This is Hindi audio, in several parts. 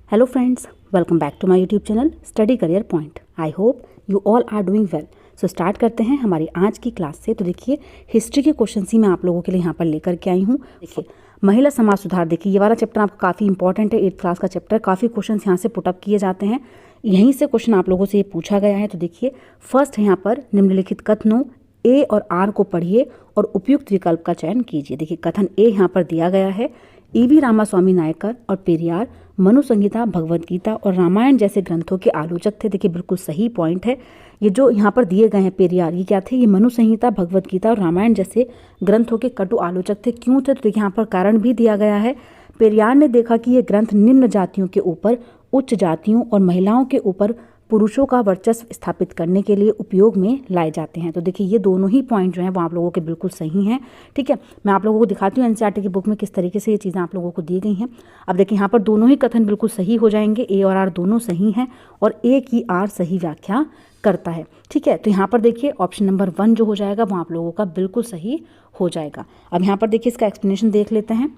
Hello friends, welcome back to my YouTube channel Study Career Point. I hope you all are doing well. So start करते हैं हमारी आज की क्लास से। तो देखिए हिस्ट्री के क्वेश्चन ही मैं आप लोगों के लिए यहाँ पर लेकर के आई हूँ। देखिए महिला समाज सुधार, देखिए ये वाला चैप्टर आपका काफ़ी इंपॉर्टेंट है, 8th क्लास का चैप्टर। काफ़ी क्वेश्चन यहाँ से पुटअप किए जाते हैं, यहीं से क्वेश्चन आप लोगों से ये पूछा गया है। तो देखिए फर्स्ट है यहाँ पर निम्नलिखित कथनों ए और आर को पढ़िए और उपयुक्त विकल्प का चयन कीजिए। देखिए कथन ए यहाँ पर दिया गया है, ईवी रामास्वामी नायकर और पेरियार मनु संहिता, भगवद गीता और रामायण जैसे ग्रंथों के आलोचक थे। देखिए बिल्कुल सही पॉइंट है। ये जो यहाँ पर दिए गए हैं पेरियार, ये क्या थे? ये मनु संहिता, भगवद गीता और रामायण जैसे ग्रंथों के कटु आलोचक थे। क्यों थे? तो देखिए यहाँ पर कारण भी दिया गया है। पेरियार ने देखा कि ये ग्रंथ निम्न जातियों के ऊपर उच्च जातियों और महिलाओं के ऊपर पुरुषों का वर्चस्व स्थापित करने के लिए उपयोग में लाए जाते हैं। तो देखिए ये दोनों ही पॉइंट जो हैं वो आप लोगों के बिल्कुल सही हैं। ठीक है, मैं आप लोगों को दिखाती हूँ एनसीईआरटी की बुक में किस तरीके से ये चीज़ें आप लोगों को दी गई हैं। अब देखिए यहाँ पर दोनों ही कथन बिल्कुल सही हो जाएंगे, ए और आर दोनों सही हैं और ए की आर सही व्याख्या करता है। ठीक है, तो यहाँ पर देखिए ऑप्शन नंबर 1 जो हो जाएगा वो आप लोगों का बिल्कुल सही हो जाएगा। अब यहाँ पर देखिए इसका एक्सप्लेनेशन देख लेते हैं।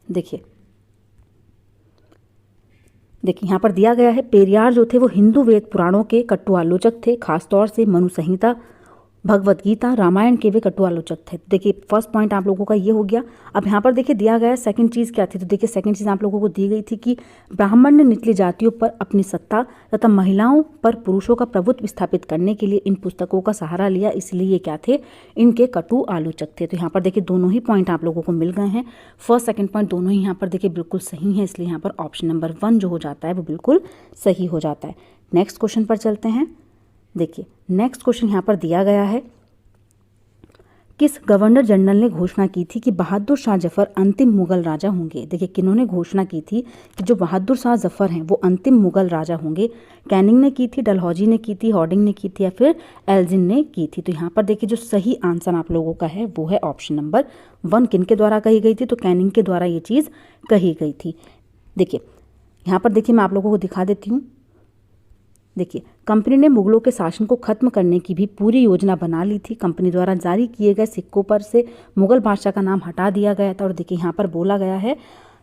देखिए यहाँ पर दिया गया है, पेरियार जो थे वो हिंदू वेद पुराणों के कटु आलोचक थे, खासतौर से मनु संहिता, भगवद गीता, रामायण के वे कटु आलोचक थे। देखिए फर्स्ट पॉइंट आप लोगों का ये हो गया। अब यहाँ पर देखिए दिया गया है सेकंड चीज़ क्या थी। तो देखिए सेकंड चीज़ आप लोगों को दी गई थी कि ब्राह्मण ने निचली जातियों पर अपनी सत्ता तथा महिलाओं पर पुरुषों का प्रभुत्व स्थापित करने के लिए इन पुस्तकों का सहारा लिया, इसलिए ये क्या थे? इनके कटु आलोचक थे। तो यहाँ पर देखिए दोनों ही पॉइंट आप लोगों को मिल गए हैं। फर्स्ट सेकेंड पॉइंट दोनों ही यहाँ पर देखिए बिल्कुल सही है, इसलिए यहाँ पर ऑप्शन नंबर 1 जो हो जाता है वो बिल्कुल सही हो जाता है। नेक्स्ट क्वेश्चन पर चलते हैं। देखिए नेक्स्ट क्वेश्चन यहाँ पर दिया गया है, किस गवर्नर जनरल ने घोषणा की थी कि बहादुर शाह जफर अंतिम मुगल राजा होंगे? देखिए किन्होंने घोषणा की थी कि जो बहादुर शाह जफर हैं वो अंतिम मुगल राजा होंगे? कैनिंग ने की थी, डलहौजी ने की थी, हॉर्डिंग ने की थी या फिर एल्जिन ने की थी? तो यहाँ पर देखिए जो सही आंसर आप लोगों का है वो है ऑप्शन नंबर 1। किनके द्वारा कही गई थी? तो कैनिंग के द्वारा ये चीज़ कही गई थी। देखिए यहाँ पर देखिए मैं आप लोगों को दिखा देती हूँ। देखिए कंपनी ने मुगलों के शासन को खत्म करने की भी पूरी योजना बना ली थी। कंपनी द्वारा जारी किए गए सिक्कों पर से मुगल बादशाह का नाम हटा दिया गया था। और देखिए यहाँ पर बोला गया है,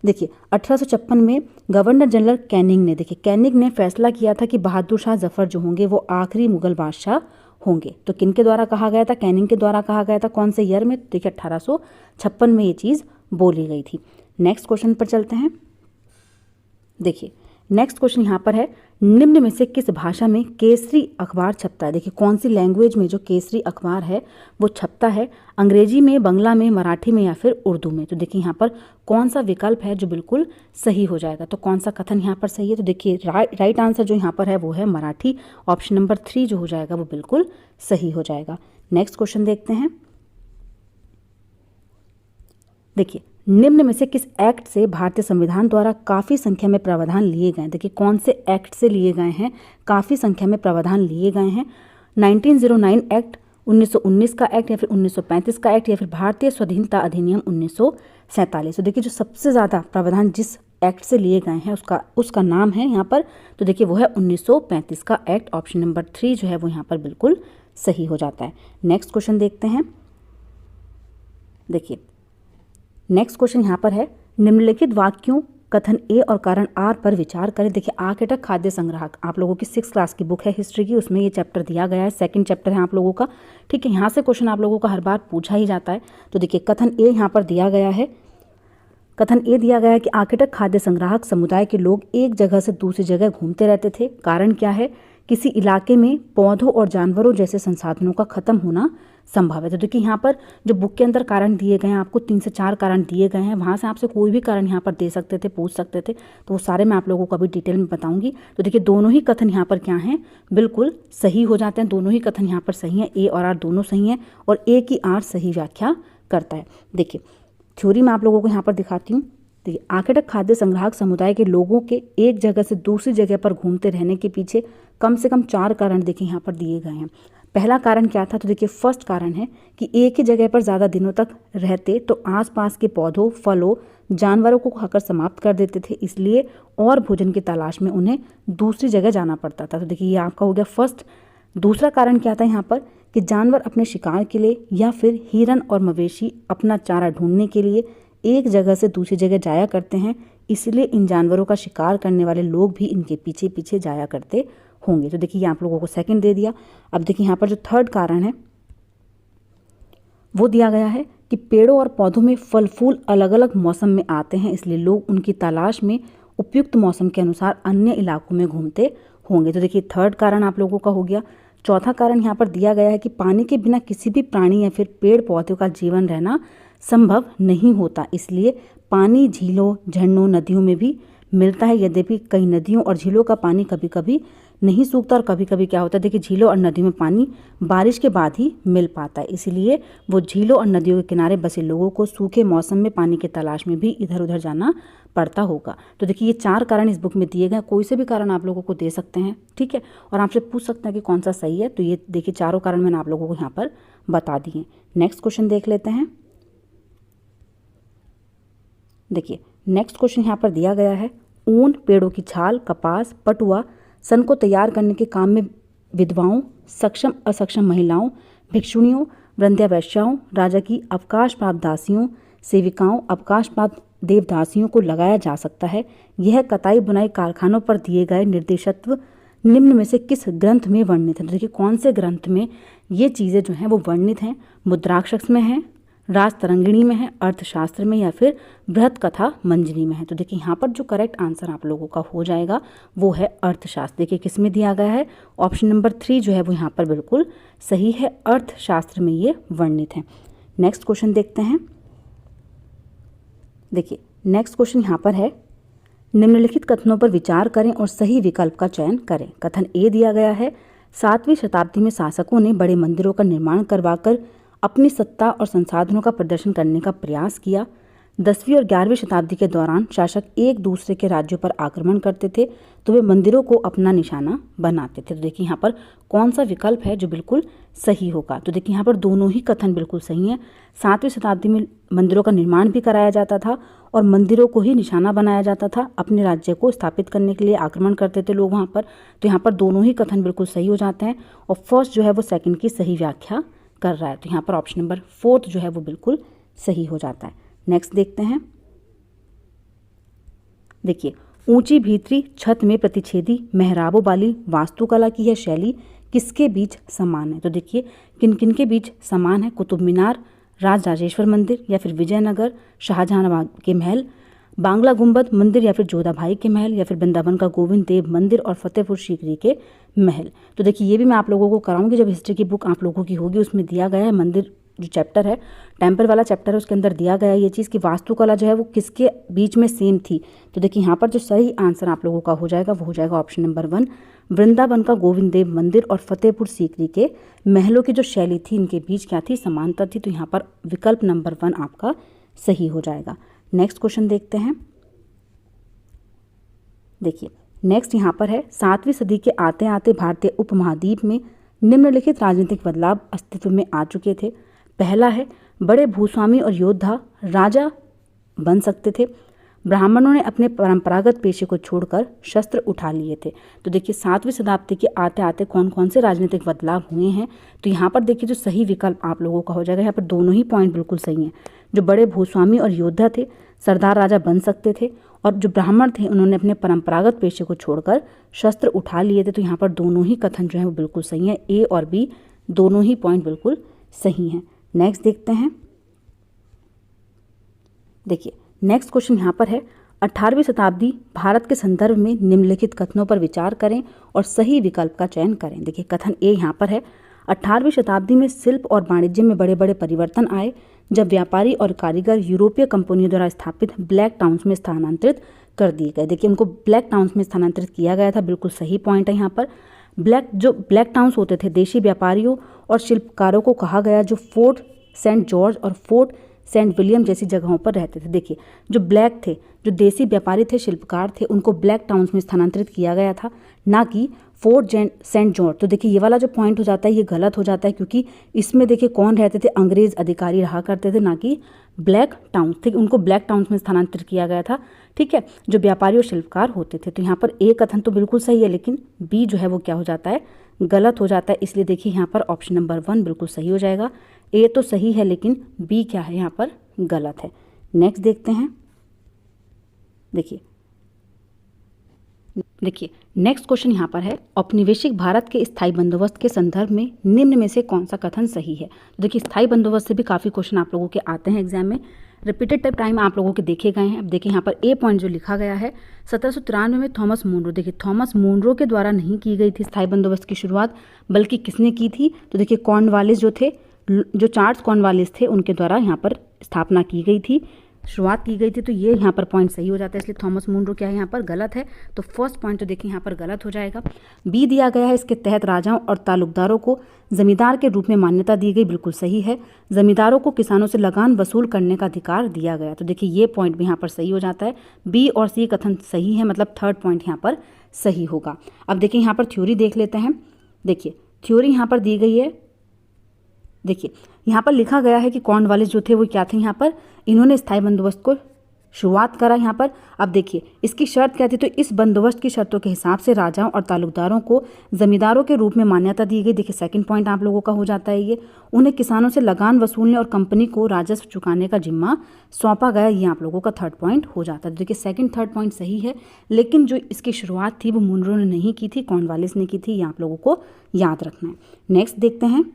देखिए 1856 में गवर्नर जनरल कैनिंग ने फैसला किया था कि बहादुर शाह जफर जो होंगे वो आखिरी मुगल बादशाह होंगे। तो किनके द्वारा कहा गया था? कैनिंग के द्वारा कहा गया था। कौन से ईयर में? देखिए 1856 में ये चीज़ बोली गई थी। नेक्स्ट क्वेश्चन पर चलते हैं। देखिए नेक्स्ट क्वेश्चन यहाँ पर है, निम्न में से किस भाषा में केसरी अखबार छपता है? देखिए कौन सी लैंग्वेज में जो केसरी अखबार है वो छपता है? अंग्रेजी में, बंगला में, मराठी में या फिर उर्दू में? तो देखिए यहाँ पर कौन सा विकल्प है जो बिल्कुल सही हो जाएगा? तो कौन सा कथन यहाँ पर सही है? तो देखिए राइट आंसर जो यहाँ पर है वो है मराठी। ऑप्शन नंबर 3 जो हो जाएगा वो बिल्कुल सही हो जाएगा। नेक्स्ट क्वेश्चन देखते हैं। देखिए निम्न में से किस एक्ट से भारतीय संविधान द्वारा काफ़ी संख्या में प्रावधान लिए गए हैं? देखिए कौन से एक्ट से लिए गए हैं? काफ़ी संख्या में प्रावधान लिए गए हैं। 1909 एक्ट, 1919 का एक्ट या फिर 1935 का एक्ट या फिर भारतीय स्वाधीनता अधिनियम 1947। तो देखिए जो सबसे ज़्यादा प्रावधान जिस एक्ट से लिए गए हैं उसका नाम है यहाँ पर, तो देखिए वो है 1935 का एक्ट। ऑप्शन नंबर 3 जो है वो यहाँ पर बिल्कुल सही हो जाता है। नेक्स्ट क्वेश्चन देखते हैं। देखिए नेक्स्ट क्वेश्चन यहाँ पर है, निम्नलिखित वाक्यों कथन ए और कारण आर पर विचार करें। देखिए आर्किटेक्ट खाद्य संग्राहक आप लोगों की 6th क्लास की बुक है हिस्ट्री की, उसमें ये चैप्टर दिया गया है। सेकंड चैप्टर है आप लोगों का। ठीक है, यहाँ से क्वेश्चन आप लोगों का हर बार पूछा ही जाता है। तो देखिए कथन ए यहाँ पर दिया गया है। कथन ए दिया गया है कि आर्किटेक्ट खाद्य संग्राहक समुदाय के लोग एक जगह से दूसरी जगह घूमते रहते थे। कारण क्या है? किसी इलाके में पौधों और जानवरों जैसे संसाधनों का खत्म होना संभव है। तो देखिए यहाँ पर जो बुक के अंदर कारण दिए गए हैं, आपको 3 से 4 कारण दिए गए हैं, वहाँ से आपसे कोई भी कारण यहाँ पर दे सकते थे, पूछ सकते थे। तो वो सारे मैं आप लोगों को अभी डिटेल में बताऊंगी। तो देखिए दोनों ही कथन यहाँ पर क्या हैं? बिल्कुल सही हो जाते हैं। दोनों ही कथन यहाँ पर सही हैं, ए और आर दोनों सही हैं और ए की आर सही व्याख्या करता है। देखिए थ्योरी मैं आप लोगों को यहाँ पर दिखाती हूँ। देखिए आर्किटेक्ट खाद्य संग्राहक समुदाय के लोगों के एक जगह से दूसरी जगह पर घूमते रहने के पीछे कम से कम 4 कारण देखिए यहाँ पर दिए गए हैं। पहला कारण क्या था? तो देखिए फर्स्ट कारण है कि एक ही जगह पर ज़्यादा दिनों तक रहते तो आसपास के पौधों, फलों, जानवरों को खाकर समाप्त कर देते थे, इसलिए और भोजन की तलाश में उन्हें दूसरी जगह जाना पड़ता था। तो देखिए ये आपका हो गया फर्स्ट। दूसरा कारण क्या था यहाँ पर कि जानवर अपने शिकार के लिए या फिर हिरन और मवेशी अपना चारा ढूंढने के लिए एक जगह से दूसरी जगह जाया करते हैं, इसलिए इन जानवरों का शिकार करने वाले लोग भी इनके पीछे पीछे जाया करते होंगे। तो देखिए आप लोगों को सेकंड दे दिया। अब देखिए यहाँ पर जो थर्ड कारण है वो दिया गया है कि पेड़ों और पौधों में फल फूल अलग अलग मौसम में आते हैं, इसलिए लोग उनकी तलाश में उपयुक्त मौसम के अनुसार अन्य इलाकों में घूमते होंगे। तो देखिए थर्ड कारण आप लोगों का हो गया। चौथा कारण यहाँ पर दिया गया है कि पानी के बिना किसी भी प्राणी या फिर पेड़ पौधों का जीवन रहना संभव नहीं होता, इसलिए पानी झीलों, झरनों, नदियों में भी मिलता है। यद्यपि कई नदियों और झीलों का पानी कभी कभी नहीं सूखता और कभी कभी क्या होता है, देखिए झीलों और नदियों में पानी बारिश के बाद ही मिल पाता है, इसलिए वो झीलों और नदियों के किनारे बसे लोगों को सूखे मौसम में पानी की तलाश में भी इधर उधर जाना पड़ता होगा। तो देखिए ये 4 कारण इस बुक में दिए गए, कोई से भी कारण आप लोगों को दे सकते हैं, ठीक है, और आपसे पूछ सकते हैं कि कौन सा सही है। तो ये देखिए चारों कारण मैंने आप लोगों को यहाँ पर बता दिए। नेक्स्ट क्वेश्चन देख लेते हैं। देखिए नेक्स्ट क्वेश्चन यहाँ पर दिया गया है, ऊन, पेड़ों की छाल, कपास, पटुआ, सन को तैयार करने के काम में विधवाओं, सक्षम असक्षम महिलाओं, भिक्षुणियों, वृंध्यावैश्याओं, राजा की अवकाश प्राप्त दासियों, सेविकाओं, अवकाश प्राप्त देवदासियों को लगाया जा सकता है। यह कताई बुनाई कारखानों पर दिए गए निर्देशत्व निम्न में से किस ग्रंथ में वर्णित है। तो देखिए कौन से ग्रंथ में ये चीज़ें जो हैं वो वर्णित हैं। मुद्राक्षर में है, राजतरंगिणी में है, अर्थशास्त्र में, या फिर बृहत कथा मंजरी में है। तो देखिए यहाँ पर जो करेक्ट आंसर आप लोगों का हो जाएगा वो है अर्थशास्त्र। देखिए किस में दिया गया है, ऑप्शन नंबर 3 जो है वो यहाँ पर बिल्कुल सही है, अर्थशास्त्र में ये वर्णित है। नेक्स्ट क्वेश्चन देखते हैं। देखिए नेक्स्ट क्वेश्चन यहाँ पर है, निम्नलिखित कथनों पर विचार करें और सही विकल्प का चयन करें। कथन ए दिया गया है, 7वीं शताब्दी में शासकों ने बड़े मंदिरों का निर्माण करवाकर अपनी सत्ता और संसाधनों का प्रदर्शन करने का प्रयास किया। 10वीं और 11वीं शताब्दी के दौरान शासक एक दूसरे के राज्यों पर आक्रमण करते थे तो वे मंदिरों को अपना निशाना बनाते थे। तो देखिए यहाँ पर कौन सा विकल्प है जो बिल्कुल सही होगा। तो देखिए यहाँ पर दोनों ही कथन बिल्कुल सही हैं। 7वीं शताब्दी में मंदिरों का निर्माण भी कराया जाता था और मंदिरों को ही निशाना बनाया जाता था, अपने राज्य को स्थापित करने के लिए आक्रमण करते थे लोग वहाँ पर। तो यहाँ पर दोनों ही कथन बिल्कुल सही हो जाते हैं और फर्स्ट जो है वो सेकंड की सही व्याख्या कर रहा है। तो यहाँ पर ऑप्शन नंबर 4 जो है वो बिल्कुल सही हो जाता है। नेक्स्ट देखते हैं। देखिए ऊंची भीतरी छत में प्रतिच्छेदी मेहराबों वाली वास्तुकला की यह शैली किसके बीच समान है। तो देखिए किन किन के बीच समान है, कुतुब मीनार, राजराजेश्वर मंदिर, या फिर विजयनगर शाहजहां के महल, बांग्ला गुंबद मंदिर, या फिर जोधा भाई के महल, या फिर वृंदावन का गोविंद देव मंदिर और फतेहपुर सीकरी के महल। तो देखिए ये भी मैं आप लोगों को कराऊंगी, जब हिस्ट्री की बुक आप लोगों की होगी उसमें दिया गया है मंदिर जो चैप्टर है, टेम्पल वाला चैप्टर है, उसके अंदर दिया गया है ये चीज़ कि वास्तुकला जो है वो किसके बीच में सेम थी। तो देखिए यहाँ पर जो सही आंसर आप लोगों का हो जाएगा वो हो जाएगा ऑप्शन नंबर 1, वृंदावन का गोविंद देव मंदिर और फतेहपुर सीकरी के महलों की जो शैली थी इनके बीच क्या थी, समानता थी। तो यहाँ पर विकल्प नंबर 1 आपका सही हो जाएगा। नेक्स्ट क्वेश्चन देखते हैं। देखिए नेक्स्ट यहाँ पर है, 7वीं सदी के आते आते भारतीय उपमहाद्वीप में निम्नलिखित राजनीतिक बदलाव अस्तित्व में आ चुके थे। पहला है, बड़े भूस्वामी और योद्धा राजा बन सकते थे। ब्राह्मणों ने अपने परंपरागत पेशे को छोड़कर शस्त्र उठा लिए थे। तो देखिए 7वीं शताब्दी के आते आते कौन कौन से राजनीतिक बदलाव हुए हैं। तो यहाँ पर देखिए जो सही विकल्प आप लोगों का हो जाएगा, यहाँ पर दोनों ही पॉइंट बिल्कुल सही हैं। जो बड़े भूस्वामी और योद्धा थे, सरदार राजा बन सकते थे, और जो ब्राह्मण थे उन्होंने अपने परंपरागत पेशे को छोड़कर शस्त्र उठा लिए थे। तो यहाँ पर दोनों ही कथन जो है वो बिल्कुल सही है, ए और बी दोनों ही पॉइंट बिल्कुल सही हैं। नेक्स्ट देखते हैं। देखिए नेक्स्ट क्वेश्चन यहाँ पर है, 18वीं शताब्दी भारत के संदर्भ में निम्नलिखित कथनों पर विचार करें और सही विकल्प का चयन करें। देखिए कथन ए यहाँ पर है, 18वीं शताब्दी में शिल्प और वाणिज्य में बड़े बड़े परिवर्तन आए जब व्यापारी और कारीगर यूरोपीय कंपनियों द्वारा स्थापित ब्लैक टाउन्स में स्थानांतरित कर दिए गए। देखिए उनको ब्लैक टाउन्स में स्थानांतरित किया गया था, बिल्कुल सही पॉइंट है यहाँ पर। ब्लैक टाउन्स होते थे देशी व्यापारियों और शिल्पकारों को कहा गया जो फोर्ट सेंट जॉर्ज और फोर्ट सेंट विलियम जैसी जगहों पर रहते थे। देखिए जो ब्लैक थे, जो देसी व्यापारी थे, शिल्पकार थे, उनको ब्लैक टाउन्स में स्थानांतरित किया गया था, ना कि फोर्ट सेंट जॉर्ज। तो देखिए ये वाला जो पॉइंट हो जाता है ये गलत हो जाता है, क्योंकि इसमें देखिए कौन रहते थे, अंग्रेज अधिकारी रहा करते थे, ना कि ब्लैक टाउन्स। ठीक, उनको ब्लैक टाउन्स में स्थानांतरित किया गया था, ठीक है, जो व्यापारी और शिल्पकार होते थे। तो यहाँ पर ए कथन तो बिल्कुल सही है, लेकिन बी जो है वो क्या हो जाता है, गलत हो जाता है। इसलिए देखिए यहाँ पर ऑप्शन नंबर 1 बिल्कुल सही हो जाएगा। ए तो सही है लेकिन बी क्या है यहाँ पर गलत है। नेक्स्ट देखते हैं, देखिए नेक्स्ट क्वेश्चन यहाँ पर है, औपनिवेशिक भारत के स्थायी बंदोबस्त के संदर्भ में निम्न में से कौन सा कथन सही है। तो देखिए स्थायी बंदोबस्त से भी काफ़ी क्वेश्चन आप लोगों के आते हैं एग्जाम में, रिपीटेड टाइम आप लोगों के देखे गए हैं। अब देखिए यहाँ पर ए पॉइंट जो लिखा गया है 1793 में थॉमस मुनरो, देखिए थॉमस मुनरो के द्वारा नहीं की गई थी स्थायी बंदोबस्त की शुरुआत, बल्कि किसने की थी, तो देखिए कॉर्नवालिस जो थे, जो चार्ल्स कॉर्नवालिस थे, उनके द्वारा यहाँ पर स्थापना की गई थी, शुरुआत की गई थी। तो ये यहाँ पर पॉइंट सही हो जाता है, इसलिए थॉमस मुनरो क्या है यहाँ पर गलत है। तो फर्स्ट पॉइंट तो देखिए यहाँ पर गलत हो जाएगा। बी दिया गया है, इसके तहत राजाओं और तालुकदारों को जमींदार के रूप में मान्यता दी गई, बिल्कुल सही है। जमींदारों को किसानों से लगान वसूल करने का अधिकार दिया गया, तो देखिए ये पॉइंट भी यहाँ पर सही हो जाता है। बी और सी कथन सही है, मतलब थर्ड पॉइंट यहाँ पर सही होगा। अब देखिए यहाँ पर थ्योरी देख लेते हैं। देखिए थ्योरी यहाँ पर दी गई है, देखिए यहाँ पर लिखा गया है कि कॉर्नवालिस जो थे वो क्या थे, यहाँ पर इन्होंने स्थायी बंदोबस्त को शुरुआत करा यहाँ पर। अब देखिए इसकी शर्त क्या थी, तो इस बंदोबस्त की शर्तों के हिसाब से राजाओं और तालुकदारों को जमींदारों के रूप में मान्यता दी गई। देखिए सेकंड पॉइंट आप लोगों का हो जाता है ये, उन्हें किसानों से लगान वसूलने और कंपनी को राजस्व चुकाने का जिम्मा सौंपा गया, ये आप लोगों का थर्ड पॉइंट हो जाता है। देखिए सेकंड थर्ड पॉइंट सही है, लेकिन जो इसकी शुरुआत थी वो मुनरो ने नहीं की थी, कॉर्नवालिस ने की थी, ये आप लोगों को याद रखना है। नेक्स्ट देखते हैं,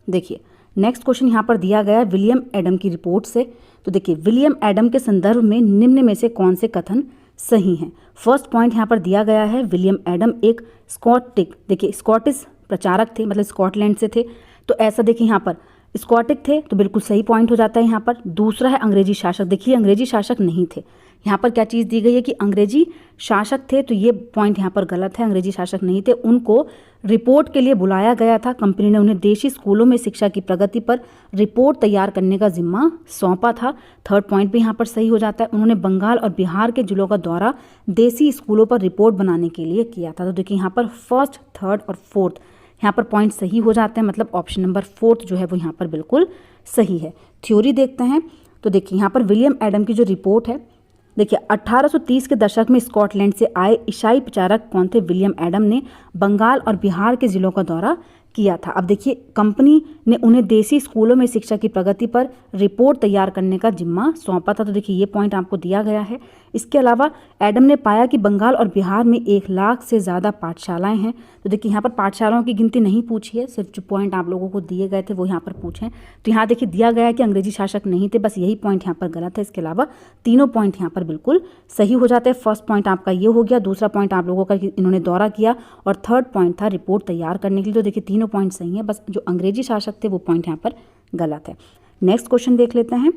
देखिए नेक्स्ट क्वेश्चन यहाँ पर दिया गया है विलियम एडम की रिपोर्ट से। तो देखिए विलियम एडम के संदर्भ में निम्न में से कौन से कथन सही हैं। फर्स्ट पॉइंट यहाँ पर दिया गया है, विलियम एडम एक स्कॉटिश प्रचारक थे, मतलब स्कॉटलैंड से थे, तो ऐसा देखिए यहाँ पर स्कॉटिक थे, तो बिल्कुल सही पॉइंट हो जाता है यहाँ पर। दूसरा है अंग्रेजी शासक, देखिए अंग्रेजी शासक नहीं थे, यहाँ पर क्या चीज़ दी गई है कि अंग्रेजी शासक थे, तो ये पॉइंट यहाँ पर गलत है, अंग्रेजी शासक नहीं थे। उनको रिपोर्ट के लिए बुलाया गया था, कंपनी ने उन्हें देशी स्कूलों में शिक्षा की प्रगति पर रिपोर्ट तैयार करने का जिम्मा सौंपा था, थर्ड पॉइंट भी यहाँ पर सही हो जाता है। उन्होंने बंगाल और बिहार के जिलों का दौरा देसी स्कूलों पर रिपोर्ट बनाने के लिए किया था। तो देखिए यहाँ पर फर्स्ट, थर्ड और फोर्थ यहाँ पर पॉइंट सही हो जाते हैं, मतलब ऑप्शन नंबर फोर्थ जो है वो यहाँ पर बिल्कुल सही है। थ्योरी देखते हैं, तो देखिए यहाँ पर विलियम एडम की जो रिपोर्ट है, देखिए 1830 के दशक में स्कॉटलैंड से आए ईसाई प्रचारक कौन थे, विलियम एडम ने बंगाल और बिहार के जिलों का दौरा किया था। अब देखिए कंपनी ने उन्हें देसी स्कूलों में शिक्षा की प्रगति पर रिपोर्ट तैयार करने का जिम्मा सौंपा था, तो देखिए ये पॉइंट आपको दिया गया है। इसके अलावा एडम ने पाया कि बंगाल और बिहार में 1 लाख से ज़्यादा पाठशालाएं हैं, तो देखिए यहाँ पर पाठशालाओं की गिनती नहीं पूछी है, सिर्फ जो पॉइंट आप लोगों को दिए गए थे वो यहाँ पर पूछे। तो यहाँ देखिए दिया गया है कि अंग्रेजी शासक नहीं थे, बस यही पॉइंट यहाँ पर गलत है, इसके अलावा तीनों पॉइंट यहाँ पर बिल्कुल सही हो जाते हैं। फर्स्ट पॉइंट आपका ये हो गया, दूसरा पॉइंट आप लोगों का इन्होंने दौरा किया, और थर्ड पॉइंट था रिपोर्ट तैयार करने के लिए। तो देखिए तीनों पॉइंट सही है, बस जो अंग्रेजी शासक थे वो पॉइंट यहाँ पर गलत है। नेक्स्ट क्वेश्चन देख लेते हैं।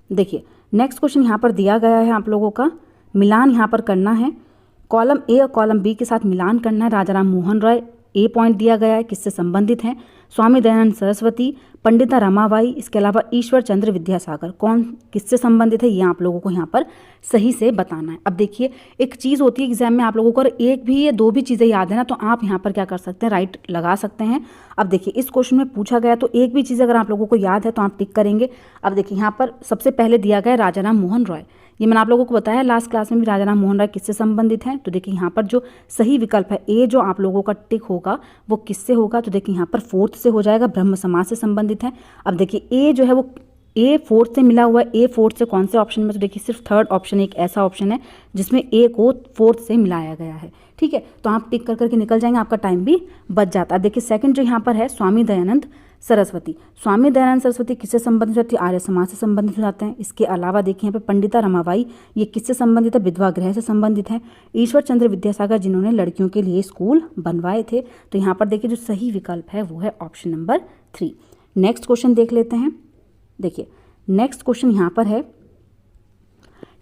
देखिए नेक्स्ट क्वेश्चन यहाँ पर दिया गया है, आप लोगों का मिलान यहाँ पर करना है, कॉलम ए और कॉलम बी के साथ मिलान करना है। राजा राम मोहन राय ए पॉइंट दिया गया है, किससे संबंधित हैं, स्वामी दयानंद सरस्वती, पंडिता रमाबाई, इसके अलावा ईश्वर चंद्र विद्यासागर, कौन किससे संबंधित है, ये आप लोगों को यहाँ पर सही से बताना है। अब देखिए एक चीज़ होती है एग्जाम में, आप लोगों को अगर एक भी या दो भी चीज़ें याद है ना, तो आप यहाँ पर क्या कर सकते हैं, राइट लगा सकते हैं। अब देखिए इस क्वेश्चन में पूछा गया, तो एक भी चीज़ अगर आप लोगों को याद है तो आप टिक करेंगे। अब देखिए यहाँ पर सबसे पहले दिया गया राजा राम मोहन राय, ये मैंने आप लोगों को बताया लास्ट क्लास में भी, राजा राम मोहन राय किससे संबंधित हैं। तो देखिए यहाँ पर जो सही विकल्प है ए, जो आप लोगों का टिक होगा वो किससे होगा, तो देखिए यहाँ पर फोर्थ से हो जाएगा, ब्रह्म समाज से संबंधित है। अब देखिए ए जो है वो ए फोर्थ से मिला हुआ है, ए फोर्थ से कौन से ऑप्शन में, तो देखिए सिर्फ थर्ड ऑप्शन एक ऐसा ऑप्शन है जिसमें ए को फोर्थ से मिलाया गया है, ठीक है। तो आप टिक कर करके निकल जाएंगे, आपका टाइम भी बच जाता है। देखिए सेकंड जो यहाँ पर है स्वामी दयानंद सरस्वती, स्वामी दयानंद सरस्वती किससे संबंधित होती है, आर्य समाज से संबंधित हो जाते हैं। इसके अलावा देखिए यहाँ पे पंडिता रमाबाई, ये किससे संबंधित है, विधवा गृह से संबंधित है। ईश्वर चंद्र विद्यासागर जिन्होंने लड़कियों के लिए स्कूल बनवाए थे। तो यहाँ पर देखिए जो सही विकल्प है वो है ऑप्शन नंबर 3। नेक्स्ट क्वेश्चन देख लेते हैं। देखिए नेक्स्ट क्वेश्चन यहाँ पर है,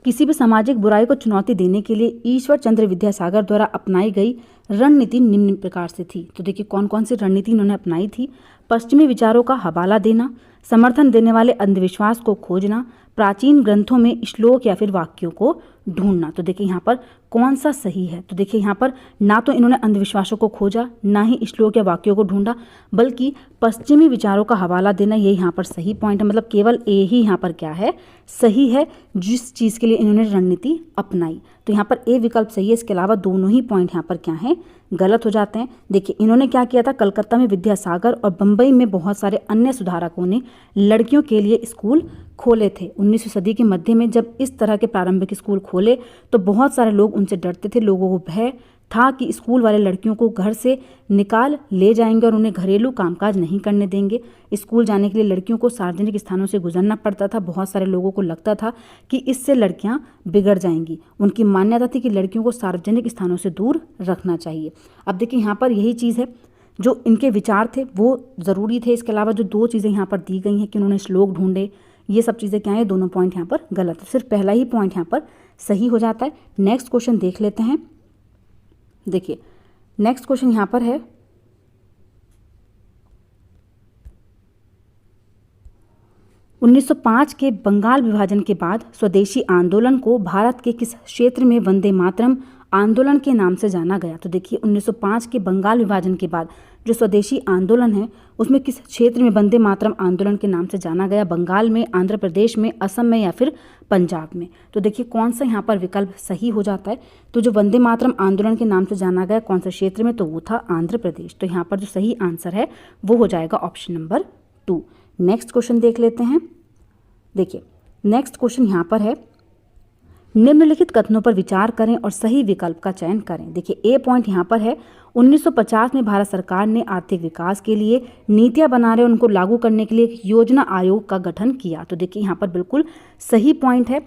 किसी भी सामाजिक बुराई को चुनौती देने के लिए ईश्वर चंद्र विद्यासागर द्वारा अपनाई गई रणनीति निम्न प्रकार से थी। तो देखिए कौन कौन सी रणनीति इन्होंने अपनाई थी, पश्चिमी विचारों का हवाला देना, समर्थन देने वाले अंधविश्वास को खोजना, प्राचीन ग्रंथों में श्लोक या फिर वाक्यों को ढूंढना। तो देखिए यहाँ पर कौन सा सही है? तो देखिए यहाँ पर ना तो इन्होंने अंधविश्वासों को खोजा, ना ही श्लोक या वाक्यों को ढूंढा, बल्कि पश्चिमी विचारों का हवाला देना, ये यहाँ पर सही पॉइंट है। मतलब केवल ए ही यहाँ पर क्या है, सही है, जिस चीज़ के लिए इन्होंने रणनीति अपनाई। तो यहाँ पर ए विकल्प सही है। इसके अलावा दोनों ही पॉइंट यहाँ पर क्या हैं, गलत हो जाते हैं। देखिए इन्होंने क्या किया था, कलकत्ता में विद्यासागर और बम्बई में बहुत सारे अन्य सुधारकों ने लड़कियों के लिए स्कूल खोले थे। 19वीं सदी के मध्य में जब इस तरह के प्रारंभिक स्कूल खोले तो बहुत सारे लोग उनसे डरते थे। लोगों को भय था कि स्कूल वाले लड़कियों को घर से निकाल ले जाएंगे और उन्हें घरेलू कामकाज नहीं करने देंगे। स्कूल जाने के लिए लड़कियों को सार्वजनिक स्थानों से गुजरना पड़ता था। बहुत सारे लोगों को लगता था कि इससे लड़कियां बिगड़ जाएंगी। उनकी मान्यता थी कि लड़कियों को सार्वजनिक स्थानों से दूर रखना चाहिए। अब देखिए यहाँ पर यही चीज़ है, जो इनके विचार थे वो ज़रूरी थे। इसके अलावा जो दो चीज़ें यहाँ पर दी गई हैं कि उन्होंने श्लोक ढूंढे, ये सब चीज़ें क्या है, दोनों पॉइंट यहाँ पर गलत है। सिर्फ पहला ही पॉइंट यहाँ पर सही हो जाता है। नेक्स्ट क्वेश्चन देख लेते हैं। देखिए नेक्स्ट क्वेश्चन यहाँ पर है, उन्नीस 1905 के बंगाल विभाजन के बाद स्वदेशी आंदोलन को भारत के किस क्षेत्र में वंदे मातरम आंदोलन के नाम से जाना गया? तो देखिए 1905 के बंगाल विभाजन के बाद जो स्वदेशी आंदोलन है उसमें किस क्षेत्र में वंदे मातरम आंदोलन के नाम से जाना गया? बंगाल में, आंध्र प्रदेश में, असम में या फिर पंजाब में? तो देखिए कौन सा यहाँ पर विकल्प सही हो जाता है। तो जो वंदे मातरम आंदोलन के नाम से जाना गया कौन से क्षेत्र में, तो वो था आंध्र प्रदेश। तो यहाँ पर जो सही आंसर है वो हो जाएगा ऑप्शन नंबर 2। नेक्स्ट क्वेश्चन देख लेते हैं। देखिए नेक्स्ट क्वेश्चन यहाँ पर है, निम्नलिखित कथनों पर विचार करें और सही विकल्प का चयन करें। देखिए ए पॉइंट यहाँ पर है, 1950 में भारत सरकार ने आर्थिक विकास के लिए नीतियां बना रहे उनको लागू करने के लिए एक योजना आयोग का गठन किया। तो देखिए यहाँ पर बिल्कुल सही पॉइंट है।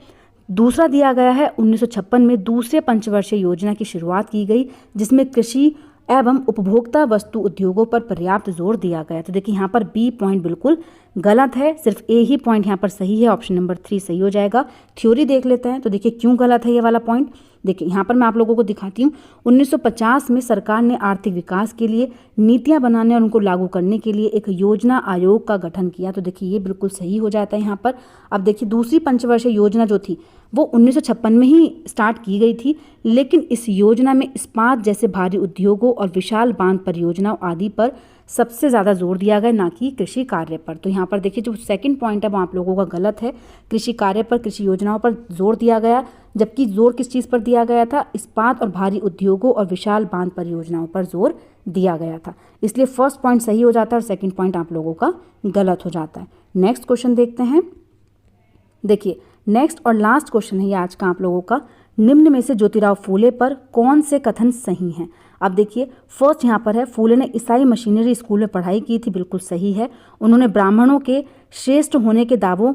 दूसरा दिया गया है, 1956 में दूसरे पंचवर्षीय योजना की शुरुआत की गई जिसमें कृषि एवं उपभोक्ता वस्तु उद्योगों पर पर्याप्त जोर दिया गया। तो देखिए यहाँ पर बी पॉइंट बिल्कुल गलत है। सिर्फ ए ही पॉइंट यहाँ पर सही है। ऑप्शन नंबर 3 सही हो जाएगा। थ्योरी देख लेते हैं। तो देखिए क्यों गलत है ये वाला पॉइंट। देखिए यहाँ पर मैं आप लोगों को दिखाती हूँ। 1950 में सरकार ने आर्थिक विकास के लिए नीतियाँ बनाने और उनको लागू करने के लिए एक योजना आयोग का गठन किया। तो देखिए ये बिल्कुल सही हो जाता है यहाँ पर। अब देखिए दूसरी पंचवर्षीय योजना जो थी वो 1956 में ही स्टार्ट की गई थी, लेकिन इस योजना में इस्पात जैसे भारी उद्योगों और विशाल बांध परियोजनाओं आदि पर सबसे ज़्यादा जोर दिया गया, ना कि कृषि कार्य पर। तो यहाँ पर देखिए जो सेकंड पॉइंट है वो आप लोगों का गलत है। कृषि कार्य पर, कृषि योजनाओं पर जोर दिया गया, जबकि जोर किस चीज़ पर दिया गया था? इस्पात और भारी उद्योगों और विशाल बांध परियोजनाओं पर जोर दिया गया था। इसलिए फर्स्ट पॉइंट सही हो जाता है और सेकेंड पॉइंट आप लोगों का गलत हो जाता है। नेक्स्ट क्वेश्चन देखते हैं। देखिए नेक्स्ट और लास्ट क्वेश्चन है ये आज का आप लोगों का, निम्न में से ज्योतिराव फूले पर कौन से कथन सही हैं? अब देखिए फर्स्ट यहाँ पर है, फूले ने ईसाई मशीनरी स्कूल में पढ़ाई की थी, बिल्कुल सही है। उन्होंने ब्राह्मणों के श्रेष्ठ होने के दावों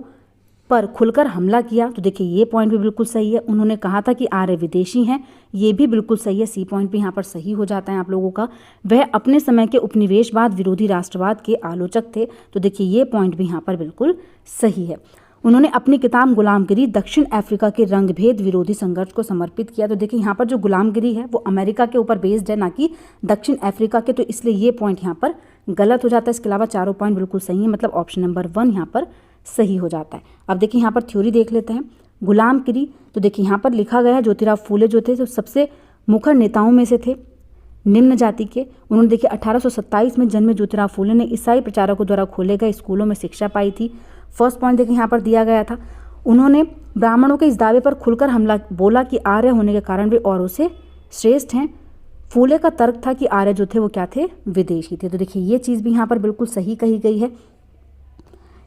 पर खुलकर हमला किया। तो देखिए ये पॉइंट भी बिल्कुल सही है। उन्होंने कहा था कि आर्य विदेशी हैं, ये भी बिल्कुल सही है। सी पॉइंट भी यहाँ पर सही हो जाता है आप लोगों का। वह अपने समय के उपनिवेशवाद विरोधी राष्ट्रवाद के आलोचक थे। तो देखिए ये पॉइंट भी यहाँ पर बिल्कुल सही है। उन्होंने अपनी किताब गुलामगिरी दक्षिण अफ्रीका के रंगभेद विरोधी संघर्ष को समर्पित किया। तो देखिए यहाँ पर जो गुलामगिरी है वो अमेरिका के ऊपर बेस्ड है, ना कि दक्षिण अफ्रीका के। तो इसलिए ये पॉइंट यहाँ पर गलत हो जाता है। इसके अलावा चारों पॉइंट बिल्कुल सही है, मतलब ऑप्शन नंबर 1 यहाँ पर सही हो जाता है। अब देखिए यहाँ पर थ्योरी देख लेते हैं। गुलामगिरी, तो देखिए यहाँ पर लिखा गया है ज्योतिराव फूले जो थे सबसे मुखर नेताओं में से थे, निम्न जाति के। उन्होंने देखिए 1827 में जन्मे ज्योतिराव फूले ने ईसाई प्रचारकों द्वारा खोले गए स्कूलों में शिक्षा पाई थी। फर्स्ट पॉइंट देखिए यहाँ पर दिया गया था, उन्होंने ब्राह्मणों के इस दावे पर खुलकर हमला बोला कि आर्य होने के कारण वे औरों से श्रेष्ठ हैं। फूले का तर्क था कि आर्य जो थे वो क्या थे? विदेशी थे। तो देखिए ये चीज़ भी यहाँ पर बिल्कुल सही कही गई है।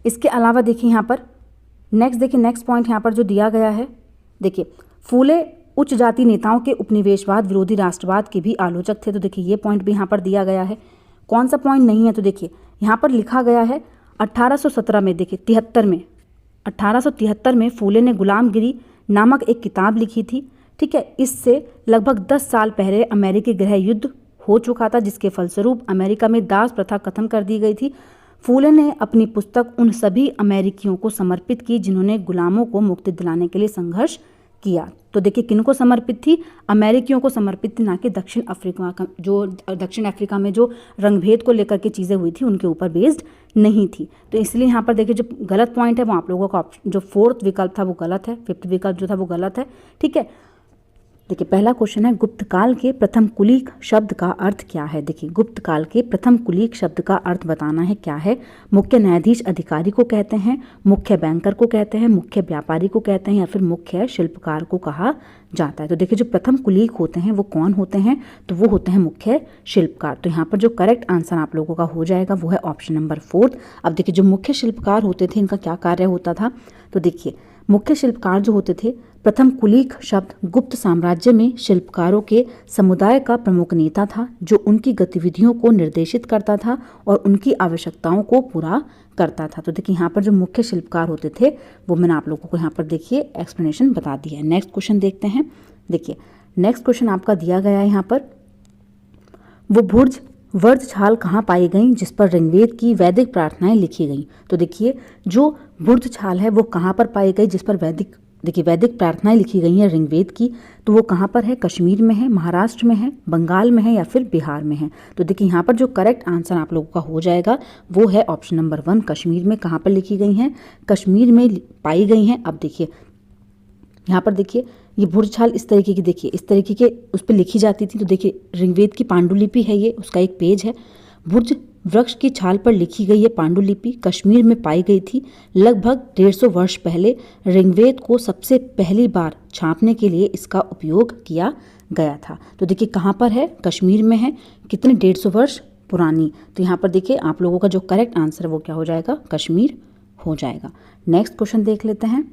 इसके अलावा देखिए यहाँ पर नेक्स्ट पॉइंट यहाँ पर जो दिया गया है, देखिए फूले उच्च जाति नेताओं के उपनिवेशवाद विरोधी राष्ट्रवाद के भी आलोचक थे। तो देखिए ये पॉइंट भी यहाँ पर दिया गया है। कौन सा पॉइंट नहीं है? तो देखिए यहाँ पर लिखा गया है 1817 में, देखिए 1873 में फूले ने गुलामगिरी नामक एक किताब लिखी थी। ठीक है, इससे लगभग 10 साल पहले अमेरिकी गृह युद्ध हो चुका था, जिसके फलस्वरूप अमेरिका में दास प्रथा खत्म कर दी गई थी। फूले ने अपनी पुस्तक उन सभी अमेरिकियों को समर्पित की जिन्होंने गुलामों को मुक्ति दिलाने के लिए संघर्ष किया। तो देखिए किनको समर्पित थी? अमेरिकियों को समर्पित थी, ना कि दक्षिण अफ्रीका में जो रंगभेद को लेकर के चीज़ें हुई थी उनके ऊपर बेस्ड नहीं थी। तो इसलिए यहाँ पर देखिए जो गलत पॉइंट है वो आप लोगों का जो फोर्थ विकल्प था वो गलत है, फिफ्थ विकल्प जो था वो गलत है। ठीक है, देखिए पहला क्वेश्चन है, गुप्त काल के प्रथम कुलीक शब्द का अर्थ क्या है। देखिए गुप्त काल के प्रथम कुलीक शब्द का अर्थ बताना है क्या है। मुख्य न्यायाधीश अधिकारी को कहते हैं, मुख्य बैंकर को कहते हैं, मुख्य व्यापारी को कहते हैं, या फिर मुख्य शिल्पकार को कहा जाता है। तो देखिए जो प्रथम कुलीक होते हैं वो कौन होते हैं, तो वो होते हैं मुख्य शिल्पकार। तो यहाँ पर जो करेक्ट आंसर आप लोगों का हो जाएगा वो है ऑप्शन नंबर 4। अब देखिए जो मुख्य शिल्पकार होते थे इनका क्या कार्य होता था, तो देखिए मुख्य शिल्पकार जो होते थे, प्रथम कुलीक शब्द गुप्त साम्राज्य में शिल्पकारों के समुदाय का प्रमुख नेता था जो उनकी गतिविधियों को निर्देशित करता था और उनकी आवश्यकताओं को पूरा करता था। तो देखिए यहाँ पर जो मुख्य शिल्पकार होते थे वो मैंने आप लोगों को यहाँ पर देखिए एक्सप्लेनेशन बता दिया है। नेक्स्ट क्वेश्चन देखते हैं। देखिए नेक्स्ट क्वेश्चन आपका दिया गया है यहाँ पर, वो भुर्ज वर्ज छाल कहाँ पाई गई जिस पर ऋग्वेद की वैदिक प्रार्थनाएं लिखी गई। तो देखिए जो भुर्ज छाल है वो कहाँ पर पाई गई जिस पर वैदिक प्रार्थनाएं लिखी गई हैं ऋग्वेद की, तो वो कहाँ पर है, कश्मीर में है, महाराष्ट्र में है, बंगाल में है, या फिर बिहार में है। तो देखिए यहाँ पर जो करेक्ट आंसर आप लोगों का हो जाएगा वो है ऑप्शन नंबर 1। कश्मीर में कहाँ पर लिखी गई हैं, कश्मीर में पाई गई हैं। अब देखिए यहाँ पर देखिए ये भुर्ज छाल इस तरीके की, देखिए इस तरीके के उस पर लिखी जाती थी। तो देखिए ऋग्वेद की पांडुलिपि है, ये उसका एक पेज है। भुर्ज वृक्ष की छाल पर लिखी गई ये पांडुलिपि कश्मीर में पाई गई थी। लगभग 150 वर्ष पहले ऋग्वेद को सबसे पहली बार छापने के लिए इसका उपयोग किया गया था। तो देखिए कहाँ पर है, कश्मीर में है। कितने, 150 वर्ष पुरानी। तो यहाँ पर देखिए आप लोगों का जो करेक्ट आंसर है वो क्या हो जाएगा, कश्मीर हो जाएगा। नेक्स्ट क्वेश्चन देख लेते हैं।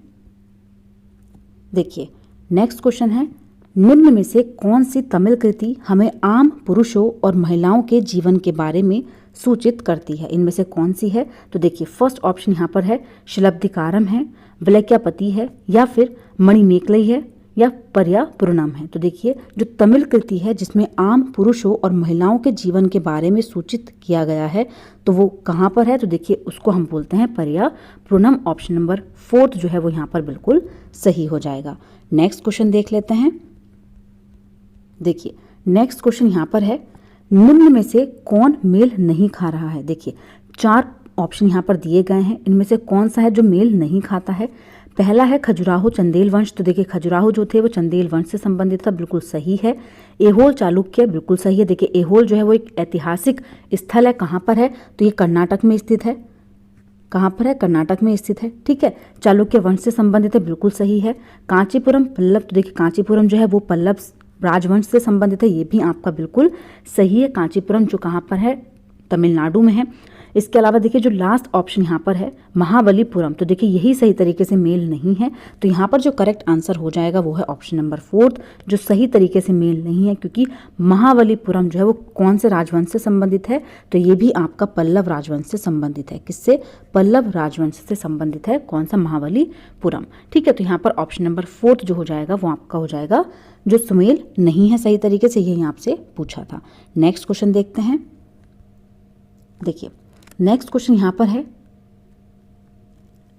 देखिए नेक्स्ट क्वेश्चन है, निम्न में से कौन सी तमिल कृति हमें आम पुरुषों और महिलाओं के जीवन के बारे में सूचित करती है। इनमें से कौन सी है, तो देखिए फर्स्ट ऑप्शन यहाँ पर है शलब्धिकारम है, वलैक्यापति है, या फिर मणिमेकलई है, या पर्यापूर्णम है। तो देखिए जो तमिल कृति है जिसमें आम पुरुषों और महिलाओं के जीवन के बारे में सूचित किया गया है तो वो कहाँ पर है, तो देखिए उसको हम बोलते हैं पर्यापूर्णम। ऑप्शन नंबर 4 जो है वो यहाँ पर बिल्कुल सही हो जाएगा। नेक्स्ट क्वेश्चन देख लेते हैं। देखिए नेक्स्ट क्वेश्चन यहाँ पर है, निम्न में से कौन मेल नहीं खा रहा है। देखिए 4 ऑप्शन यहाँ पर दिए गए हैं, इनमें से कौन सा है जो मेल नहीं खाता है। पहला है खजुराहो चंदेल वंश। तो देखिए खजुराहो जो थे वो चंदेल वंश से संबंधित था, बिल्कुल सही है। एहोल चालुक्य बिल्कुल सही है। देखिए एहोल जो है वो एक ऐतिहासिक स्थल है, कहाँ पर है, तो ये कर्नाटक में स्थित है। कहाँ पर है, कर्नाटक में स्थित है, ठीक है। चालुक्य वंश से संबंधित है, बिल्कुल सही है। कांचीपुरम पल्लव, तो देखिए कांचीपुरम जो है वो पल्लव राजवंश से संबंधित है, ये भी आपका बिल्कुल सही है। कांचीपुरम जो कहाँ पर है, तमिलनाडु में है। इसके अलावा देखिए जो लास्ट ऑप्शन यहाँ पर है महाबलीपुरम, तो देखिए यही सही तरीके से मेल नहीं है। तो यहाँ पर जो करेक्ट आंसर हो जाएगा वो है ऑप्शन नंबर 4 जो सही तरीके से मेल नहीं है, क्योंकि महाबलीपुरम जो है वो कौन से राजवंश से संबंधित है, तो ये भी आपका पल्लव राजवंश से संबंधित है। किससे, पल्लव राजवंश से संबंधित है कौन सा, महाबलीपुरम, ठीक है। तो यहाँ पर ऑप्शन नंबर 4 जो हो जाएगा वो आपका हो जाएगा जो सुमेल नहीं है सही तरीके से, यही आपसे पूछा था। नेक्स्ट क्वेश्चन देखते हैं। देखिए नेक्स्ट क्वेश्चन यहाँ पर है,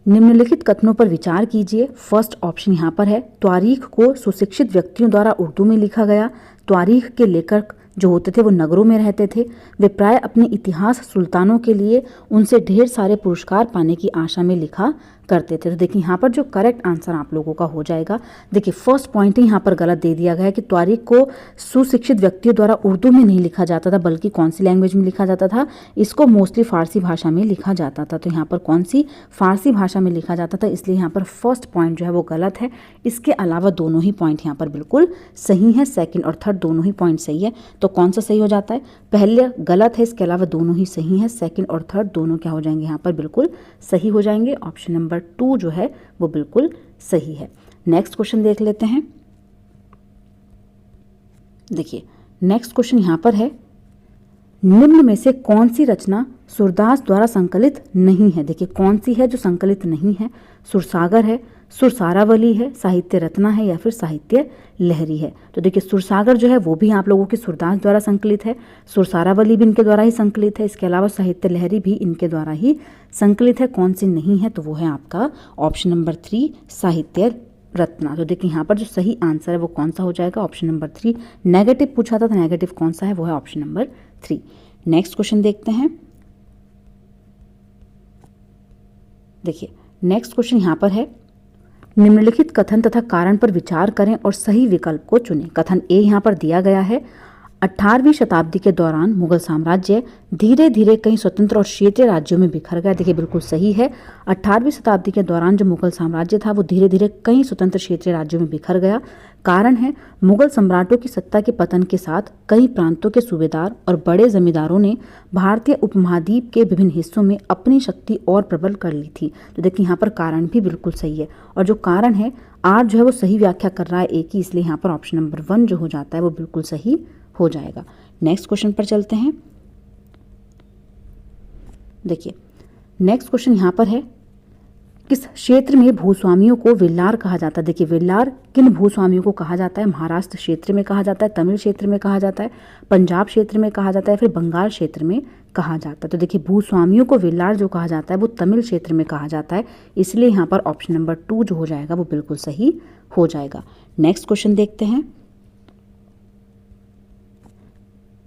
निम्नलिखित कथनों पर विचार कीजिए। फर्स्ट ऑप्शन यहाँ पर है, त्वारीख को सुशिक्षित व्यक्तियों द्वारा उर्दू में लिखा गया। त्वारीख के लेखक जो होते थे वो नगरों में रहते थे। वे प्राय अपने इतिहास सुल्तानों के लिए उनसे ढेर सारे पुरस्कार पाने की आशा में लिखा करते थे। तो देखिए यहाँ पर जो करेक्ट आंसर आप लोगों का हो जाएगा, देखिए फर्स्ट पॉइंट ही यहाँ पर गलत दे दिया गया है कि त्वारीख को सुशिक्षित व्यक्तियों द्वारा उर्दू में नहीं लिखा जाता था, बल्कि कौन सी लैंग्वेज में लिखा जाता था, इसको मोस्टली फारसी भाषा में लिखा जाता था। तो यहाँ पर कौन सी, फारसी भाषा में लिखा जाता था, इसलिए यहाँ पर फर्स्ट पॉइंट जो है वो गलत है। इसके अलावा दोनों ही पॉइंट यहाँ पर बिल्कुल सही है, सेकेंड और थर्ड दोनों ही पॉइंट सही है। तो कौन सा सही हो जाता है, पहले गलत है, इसके अलावा दोनों ही सही है, सेकंड और थर्ड दोनों क्या हो जाएंगे, यहाँ पर बिल्कुल सही हो जाएंगे। ऑप्शन नंबर 2 जो है वो बिल्कुल सही है। नेक्स्ट क्वेश्चन देख लेते हैं। देखिए नेक्स्ट क्वेश्चन यहाँ पर है, निम्न में से कौन सी रचना सूरदास द्वारा संकलित नहीं है। देखिए कौन सी है जो संकलित नहीं है, सुरसागर है, सुरसारावली है, साहित्य रत्ना है, या फिर साहित्य लहरी है। तो देखिए सुरसागर जो है वो भी आप लोगों के सूरदास द्वारा संकलित है, सुरसारावली भी इनके द्वारा ही संकलित है, इसके अलावा साहित्य लहरी भी इनके द्वारा ही संकलित है। कौन सी नहीं है, तो वो है आपका ऑप्शन नंबर 3 साहित्य रत्ना। तो देखिए यहाँ पर जो सही आंसर है वो कौन सा हो जाएगा, ऑप्शन नंबर 3। नेगेटिव पूछा था, तो नेगेटिव कौन सा है, वो है ऑप्शन नंबर 3। नेक्स्ट क्वेश्चन देखते हैं। देखिए नेक्स्ट क्वेश्चन यहाँ पर है, निम्नलिखित कथन तथा कारण पर विचार करें और सही विकल्प को चुनें। कथन ए यहाँ पर दिया गया है, 18वीं शताब्दी के दौरान मुगल साम्राज्य धीरे धीरे कई स्वतंत्र और क्षेत्रीय राज्यों में बिखर गया। देखिए बिल्कुल सही है, 18वीं शताब्दी के दौरान जो मुगल साम्राज्य था वो धीरे धीरे कई स्वतंत्र क्षेत्रीय राज्यों में बिखर गया। कारण है, मुगल सम्राटों की सत्ता के पतन के साथ कई प्रांतों के सूबेदार और बड़े जमींदारों ने भारतीय उपमहाद्वीप के विभिन्न हिस्सों में अपनी शक्ति और प्रबल कर ली थी। तो देखिए यहाँ पर कारण भी बिल्कुल सही है, और जो कारण है आर जो है वो सही व्याख्या कर रहा है ए की, इसलिए यहाँ पर ऑप्शन नंबर 1 जो हो जाता है वो बिल्कुल सही हो जाएगा। नेक्स्ट क्वेश्चन पर चलते हैं। देखिए नेक्स्ट क्वेश्चन यहाँ पर है, किस क्षेत्र में भूस्वामियों को वेल्लार कहा जाता है। देखिए वेल्लार किन भूस्वामियों को कहा जाता है, महाराष्ट्र क्षेत्र में कहा जाता है, तमिल क्षेत्र में कहा जाता है, पंजाब क्षेत्र में कहा जाता है, फिर बंगाल क्षेत्र में कहा जाता है। तो देखिए भूस्वामियों को वेल्लार जो कहा जाता है वो तमिल क्षेत्र में कहा जाता है, इसलिए यहाँ पर ऑप्शन नंबर 2 जो हो जाएगा वो बिल्कुल सही हो जाएगा। नेक्स्ट क्वेश्चन देखते हैं।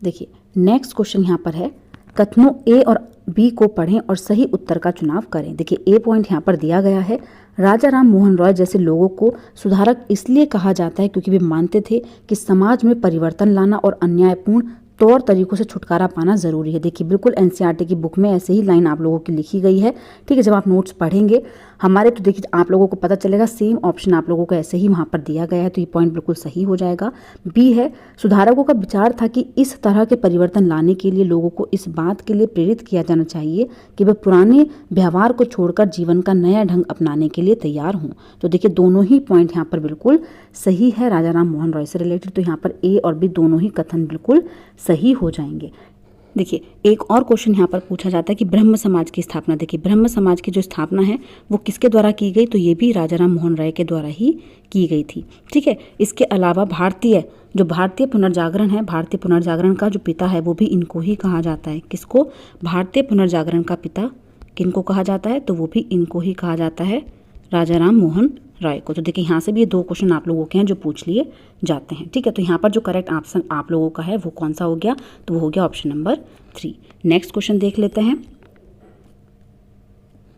देखिए नेक्स्ट क्वेश्चन यहाँ पर है, कथनों ए और बी को पढ़ें और सही उत्तर का चुनाव करें। देखिए ए पॉइंट यहाँ पर दिया गया है, राजा राम मोहन रॉय जैसे लोगों को सुधारक इसलिए कहा जाता है क्योंकि वे मानते थे कि समाज में परिवर्तन लाना और अन्यायपूर्ण तौर तरीकों से छुटकारा पाना जरूरी है। देखिए बिल्कुल एनसीईआरटी की बुक में ऐसे ही लाइन आप लोगों की लिखी गई है, ठीक है। जब आप नोट्स पढ़ेंगे हमारे तो देखिए आप लोगों को पता चलेगा सेम ऑप्शन आप लोगों को ऐसे ही वहाँ पर दिया गया है, तो ये पॉइंट बिल्कुल सही हो जाएगा। बी है, सुधारकों का विचार था कि इस तरह के परिवर्तन लाने के लिए लोगों को इस बात के लिए प्रेरित किया जाना चाहिए कि वे पुराने व्यवहार को छोड़कर जीवन का नया ढंग अपनाने के लिए तैयार हों। तो देखिए दोनों ही पॉइंट यहाँ पर बिल्कुल सही है राजा राम मोहन रॉय से रिलेटेड, तो यहाँ पर ए और बी दोनों ही कथन बिल्कुल सही हो जाएंगे। देखिए एक और क्वेश्चन यहाँ पर पूछा जाता है कि ब्रह्म समाज की स्थापना, देखिए ब्रह्म समाज की जो स्थापना है वो किसके द्वारा की गई, तो ये भी राजा राम मोहन राय के द्वारा ही की गई थी, ठीक है। इसके अलावा भारतीय पुनर्जागरण है, भारतीय पुनर्जागरण का जो पिता है वो भी इनको ही कहा जाता है। किसको, भारतीय पुनर्जागरण का पिता किनको कहा जाता है, तो वो भी इनको ही कहा जाता है, राजा राम मोहन राय को। तो देखिए यहाँ से भी ये 2 क्वेश्चन आप लोगों के हैं जो पूछ लिए जाते हैं, ठीक है। तो यहाँ पर जो करेक्ट ऑप्शन आप लोगों का है वो कौन सा हो गया, तो वो हो गया ऑप्शन नंबर 3। नेक्स्ट क्वेश्चन देख लेते हैं।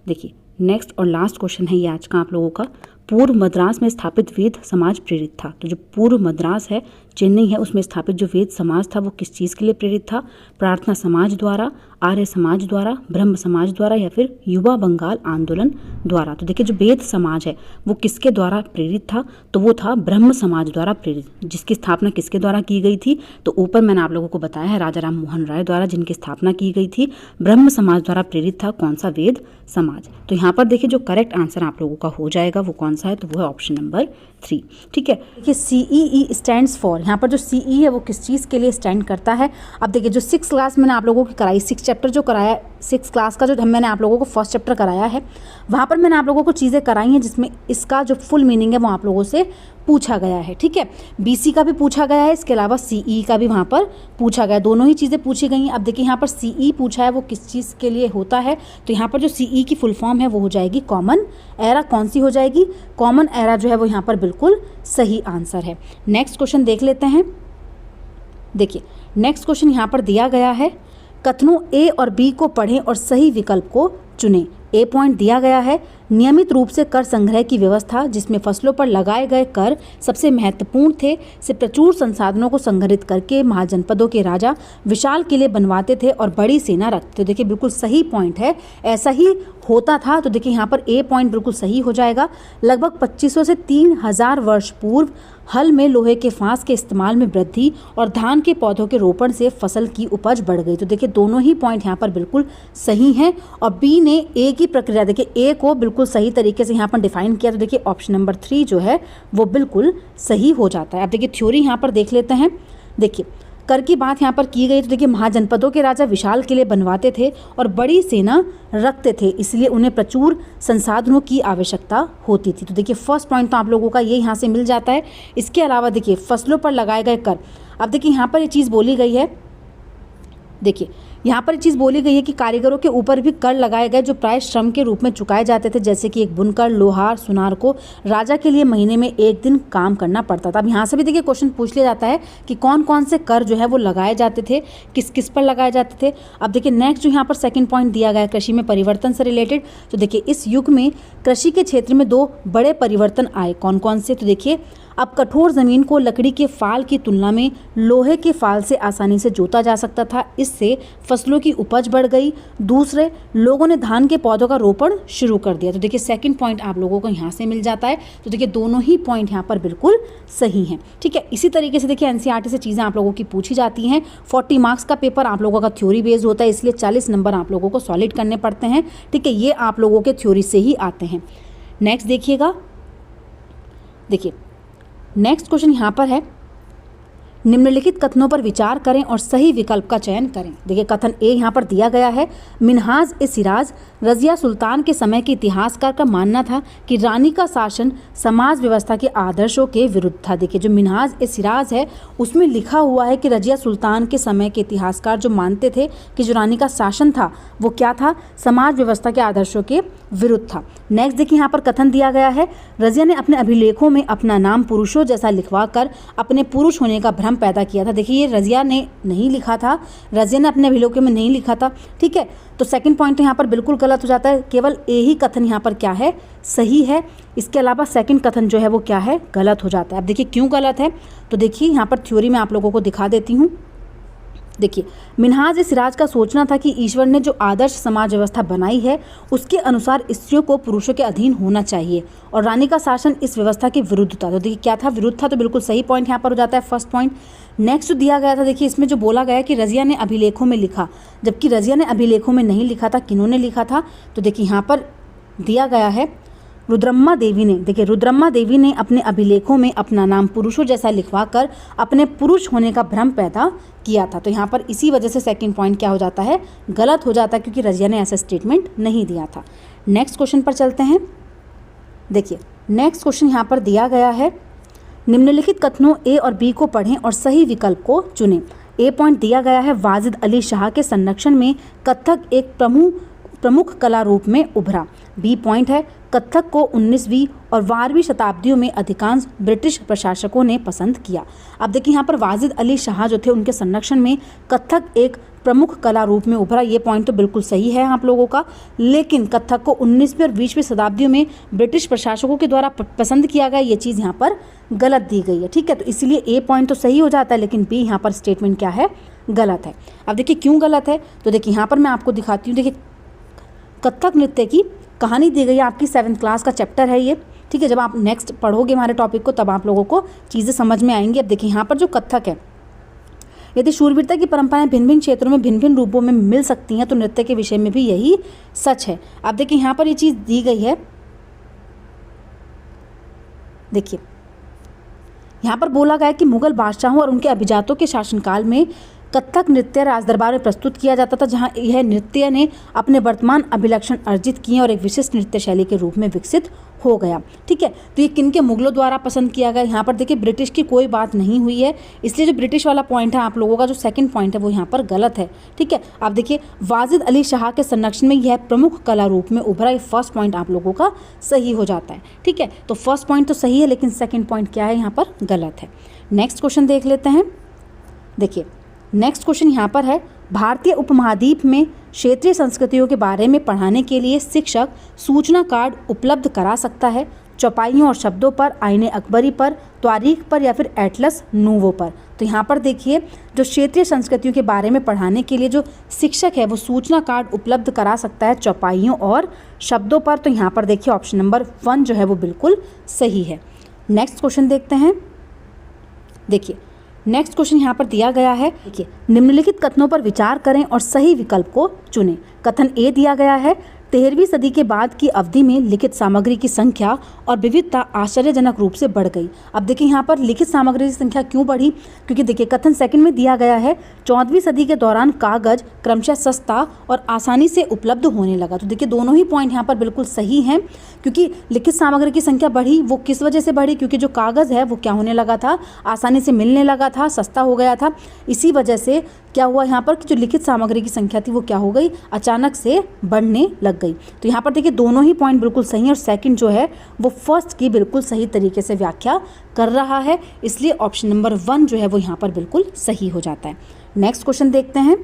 देखिए नेक्स्ट और लास्ट क्वेश्चन है ये आज का आप लोगों का, पूर्व मद्रास में स्थापित वेद समाज प्रेरित था। तो जो पूर्व मद्रास है, चेन्नई है, उसमें स्थापित जो वेद समाज था वो किस चीज़ के लिए प्रेरित था, प्रार्थना समाज द्वारा, आर्य समाज द्वारा, ब्रह्म समाज द्वारा, या फिर युवा बंगाल आंदोलन द्वारा। तो देखिए जो वेद समाज है वो किसके द्वारा प्रेरित था, तो वो था ब्रह्म समाज द्वारा प्रेरित, जिसकी स्थापना किसके द्वारा की गई थी, तो ऊपर मैंने आप लोगों को बताया है राजा राम मोहन राय द्वारा जिनकी स्थापना की गई थी, ब्रह्म समाज द्वारा प्रेरित था कौन सा, वेद समाज। तो यहाँ पर देखिए जो करेक्ट आंसर आप लोगों का हो जाएगा वो कौन सा है, तो वो है ऑप्शन नंबर 3, ठीक है। देखिए CEE स्टैंड्स फॉर, यहाँ पर जो CE है वो किस चीज़ के लिए स्टैंड करता है। अब देखिए जो 6 क्लास मैंने आप लोगों की कराई, 6 चैप्टर जो कराया, 6 क्लास का जो मैंने आप लोगों को फर्स्ट चैप्टर कराया है, वहाँ पर मैंने आप लोगों को चीज़ें कराई हैं जिसमें इसका जो फुल मीनिंग है वो आप लोगों से पूछा गया है, ठीक है। BC का भी पूछा गया है, इसके अलावा CE का भी वहाँ पर पूछा गया, दोनों ही चीज़ें पूछी गई हैं। अब देखिए यहाँ पर CE पूछा है वो किस चीज़ के लिए होता है, तो यहाँ पर जो CE की फुल फॉर्म है वो हो जाएगी कॉमन एरा। कौन सी हो जाएगी, कॉमन एरा जो है वो यहाँ पर बिल्कुल सही आंसर है। नेक्स्ट क्वेश्चन देख लेते हैं। देखिए नेक्स्ट क्वेश्चन यहाँ पर दिया गया है, कथनों A और B को पढ़ें और सही विकल्प को चुनें। ए पॉइंट दिया गया है, नियमित रूप से कर संग्रह की व्यवस्था जिसमें फसलों पर लगाए गए कर सबसे महत्वपूर्ण थे, से प्रचुर संसाधनों को संग्रहित करके महाजनपदों के राजा विशाल किले बनवाते थे और बड़ी सेना रखते थे। देखिए बिल्कुल सही पॉइंट है, ऐसा ही होता था। तो देखिए यहाँ पर ए पॉइंट बिल्कुल सही हो जाएगा। लगभग 2500 से 3000 वर्ष पूर्व हल में लोहे के फांस के इस्तेमाल में वृद्धि और धान के पौधों के रोपण से फसल की उपज बढ़ गई। तो देखिए दोनों ही पॉइंट यहाँ पर बिल्कुल सही हैं। और बी ने ए की प्रक्रिया, देखिए ए को बिल्कुल सही तरीके से यहाँ पर डिफाइन किया, तो देखिए ऑप्शन नंबर 3 जो है वो बिल्कुल सही हो जाता है। अब देखिए थ्योरी यहाँ पर देख लेते हैं। देखिए कर की बात यहाँ पर की गई, तो देखिए महाजनपदों के राजा विशाल किले बनवाते थे और बड़ी सेना रखते थे, इसलिए उन्हें प्रचुर संसाधनों की आवश्यकता होती थी। तो देखिए फर्स्ट पॉइंट तो आप लोगों का ये यहाँ से मिल जाता है। इसके अलावा देखिए फसलों पर लगाए गए कर, अब देखिए यहाँ पर ये चीज़ बोली गई है, देखिए यहाँ पर चीज़ बोली गई है कि कारीगरों के ऊपर भी कर लगाए गए जो प्राय श्रम के रूप में चुकाए जाते थे, जैसे कि एक बुनकर, लोहार, सुनार को राजा के लिए महीने में 1 दिन काम करना पड़ता था। अब यहाँ से भी देखिए क्वेश्चन पूछ लिया जाता है कि कौन कौन से कर जो है वो लगाए जाते थे, किस किस पर लगाए जाते थे। अब देखिए नेक्स्ट जो यहाँ पर सेकंड पॉइंट दिया गया है कृषि में परिवर्तन से रिलेटेड। तो देखिए इस युग में कृषि के क्षेत्र में 2 बड़े परिवर्तन आए। कौन कौन से? तो देखिए अब कठोर ज़मीन को लकड़ी के फाल की तुलना में लोहे के फाल से आसानी से जोता जा सकता था, इससे फसलों की उपज बढ़ गई। दूसरे, लोगों ने धान के पौधों का रोपण शुरू कर दिया। तो देखिए सेकंड पॉइंट आप लोगों को यहाँ से मिल जाता है। तो देखिए दोनों ही पॉइंट यहाँ पर बिल्कुल सही हैं। ठीक है, इसी तरीके से देखिए एनसीईआरटी से चीज़ें आप लोगों की पूछी जाती हैं। 40 मार्क्स का पेपर आप लोगों का थ्योरी बेस्ड होता है, इसलिए 40 नंबर आप लोगों को सॉलिड करने पड़ते हैं। ठीक है, ये आप लोगों के थ्योरी से ही आते हैं। नेक्स्ट देखिएगा, देखिए नेक्स्ट क्वेश्चन यहाँ पर है, निम्नलिखित कथनों पर विचार करें और सही विकल्प का चयन करें। देखिए कथन ए यहाँ पर दिया गया है, मिन्हाज ए सिराज रज़िया सुल्तान के समय के इतिहासकार का मानना था कि रानी का शासन समाज व्यवस्था के आदर्शों के विरुद्ध था। देखिए जो मिन्हाज ए सिराज है उसमें लिखा हुआ है कि रज़िया सुल्तान के समय के इतिहासकार जो मानते थे कि जो रानी का शासन था वो क्या था, समाज व्यवस्था के आदर्शों के विरुद्ध था। नेक्स्ट देखिए यहाँ पर कथन दिया गया है, रज़िया ने अपने अभिलेखों में अपना नाम पुरुषों जैसा लिखवा कर अपने पुरुष होने का भ्रम पैदा किया था। देखिए ये रज़िया ने नहीं लिखा था, रज़िया ने अपने अभिलेखों में नहीं लिखा था। ठीक है, तो सेकंड पॉइंट तो यहाँ पर बिल्कुल गलत हो जाता है, केवल ए ही कथन यहाँ पर क्या है, सही है। इसके अलावा सेकंड कथन जो है वो क्या है, गलत हो जाता है। अब देखिए क्यों गलत है, तो देखिए यहाँ पर थ्योरी में आप लोगों को दिखा देती हूँ। देखिए मिन्हाज ए सिराज का सोचना था कि ईश्वर ने जो आदर्श समाज व्यवस्था बनाई है उसके अनुसार स्त्रियों को पुरुषों के अधीन होना चाहिए और रानी का शासन इस व्यवस्था के विरुद्ध था। तो देखिए क्या था, विरुद्ध था, तो बिल्कुल सही पॉइंट यहाँ पर हो जाता है फर्स्ट पॉइंट। नेक्स्ट दिया गया था, देखिए इसमें जो बोला गया है कि रज़िया ने अभिलेखों में लिखा, जबकि रज़िया ने अभिलेखों में नहीं लिखा था, किन्होंने लिखा था, तो देखिए यहाँ पर दिया गया है रुद्रम्मा देवी ने। देखिए रुद्रम्मा देवी ने अपने अभिलेखों में अपना नाम पुरुषों जैसा लिखवा कर अपने पुरुष होने का भ्रम पैदा किया था। तो यहाँ पर इसी वजह से सेकंड पॉइंट क्या हो जाता है, गलत हो जाता है, क्योंकि रज़िया ने ऐसा स्टेटमेंट नहीं दिया था। नेक्स्ट क्वेश्चन पर चलते हैं। देखिए नेक्स्ट क्वेश्चन यहाँ पर दिया गया है, निम्नलिखित कथनों ए और बी को पढ़ें और सही विकल्प को चुनें। ए पॉइंट दिया गया है, वाजिद अली शाह के संरक्षण में कथक एक प्रमुख कला रूप में उभरा। बी पॉइंट है, कथक को 19वीं और 12वीं शताब्दियों में अधिकांश ब्रिटिश प्रशासकों ने पसंद किया। अब देखिए यहाँ पर वाजिद अली शाह जो थे उनके संरक्षण में कथक एक प्रमुख कला रूप में उभरा, ये पॉइंट तो बिल्कुल सही है आप लोगों का, लेकिन कथक को 19वीं और 20वीं शताब्दियों में ब्रिटिश प्रशासकों के द्वारा पसंद किया गया, ये चीज़ यहाँ पर गलत दी गई है। ठीक है, तो इसलिए ए पॉइंट तो सही हो जाता है, लेकिन बी यहाँ पर स्टेटमेंट क्या है, गलत है। अब देखिए क्यों गलत है, तो देखिए यहाँ पर मैं आपको दिखाती हूँ। देखिए कथक नृत्य की कहानी दी गई है, आपकी 7th क्लास का चैप्टर है ये। ठीक है, जब आप नेक्स्ट पढ़ोगे हमारे टॉपिक को तब आप लोगों को चीज़ें समझ में आएंगी। अब देखिए यहाँ पर जो कथक है, यदि शूरवीरता की परंपराएं भिन्न भिन्न क्षेत्रों में भिन्न भिन्न रूपों में मिल सकती हैं तो नृत्य के विषय में भी यही सच है। अब देखिए यहाँ पर ये चीज़ दी गई है, देखिए यहाँ पर बोला गया है कि मुगल बादशाहों और उनके अभिजातों के शासनकाल में कथक नृत्य राजदरबार में प्रस्तुत किया जाता था, जहां यह नृत्य ने अपने वर्तमान अभिलक्षण अर्जित किए और एक विशिष्ट नृत्य शैली के रूप में विकसित हो गया। ठीक है, तो ये किन के मुगलों द्वारा पसंद किया गया, यहाँ पर देखिए ब्रिटिश की कोई बात नहीं हुई है, इसलिए जो ब्रिटिश वाला पॉइंट है आप लोगों का जो सेकंड पॉइंट है वो यहाँ पर गलत है। ठीक है, आप देखिए वाजिद अली शाह के संरक्षण में यह प्रमुख कला रूप में उभरा, ये फर्स्ट पॉइंट आप लोगों का सही हो जाता है। ठीक है, तो फर्स्ट पॉइंट तो सही है, लेकिन सेकेंड पॉइंट क्या है, यहाँ पर गलत है। नेक्स्ट क्वेश्चन देख लेते हैं। देखिए नेक्स्ट क्वेश्चन यहाँ पर है, भारतीय उपमहाद्वीप में क्षेत्रीय संस्कृतियों के बारे में पढ़ाने के लिए शिक्षक सूचना कार्ड उपलब्ध करा सकता है चौपाइयों और शब्दों पर, आईने अकबरी पर, तारीख पर या फिर एटलस नूवो पर। तो यहाँ पर देखिए जो क्षेत्रीय संस्कृतियों के बारे में पढ़ाने के लिए जो शिक्षक है वो सूचना कार्ड उपलब्ध करा सकता है चौपाइयों और शब्दों पर। तो यहाँ पर देखिए ऑप्शन नंबर 1 जो है वो बिल्कुल सही है। नेक्स्ट क्वेश्चन देखते हैं। देखिए नेक्स्ट क्वेश्चन यहाँ पर दिया गया है, देखिए निम्नलिखित कथनों पर विचार करें और सही विकल्प को चुनें। कथन ए दिया गया है, 13वीं सदी के बाद की अवधि में लिखित सामग्री की संख्या और विविधता आश्चर्यजनक रूप से बढ़ गई। अब देखिए यहाँ पर लिखित सामग्री की संख्या क्यों बढ़ी, क्योंकि देखिए कथन सेकंड में दिया गया है 14वीं सदी के दौरान कागज क्रमशः सस्ता और आसानी से उपलब्ध होने लगा। तो देखिए दोनों ही पॉइंट यहाँ पर बिल्कुल सही हैं, क्योंकि लिखित सामग्री की संख्या बढ़ी, वो किस वजह से बढ़ी, क्योंकि जो कागज़ है वो क्या होने लगा था, आसानी से मिलने लगा था, सस्ता हो गया था। इसी वजह से क्या हुआ यहाँ पर कि जो लिखित सामग्री की संख्या थी वो क्या हो गई, अचानक से बढ़ने लग गई। तो यहाँ पर देखिए दोनों ही पॉइंट बिल्कुल सही है और सेकंड जो है वो फर्स्ट की बिल्कुल सही तरीके से व्याख्या कर रहा है, इसलिए ऑप्शन नंबर 1 जो है वो यहाँ पर बिल्कुल सही हो जाता है। नेक्स्ट क्वेश्चन देखते हैं।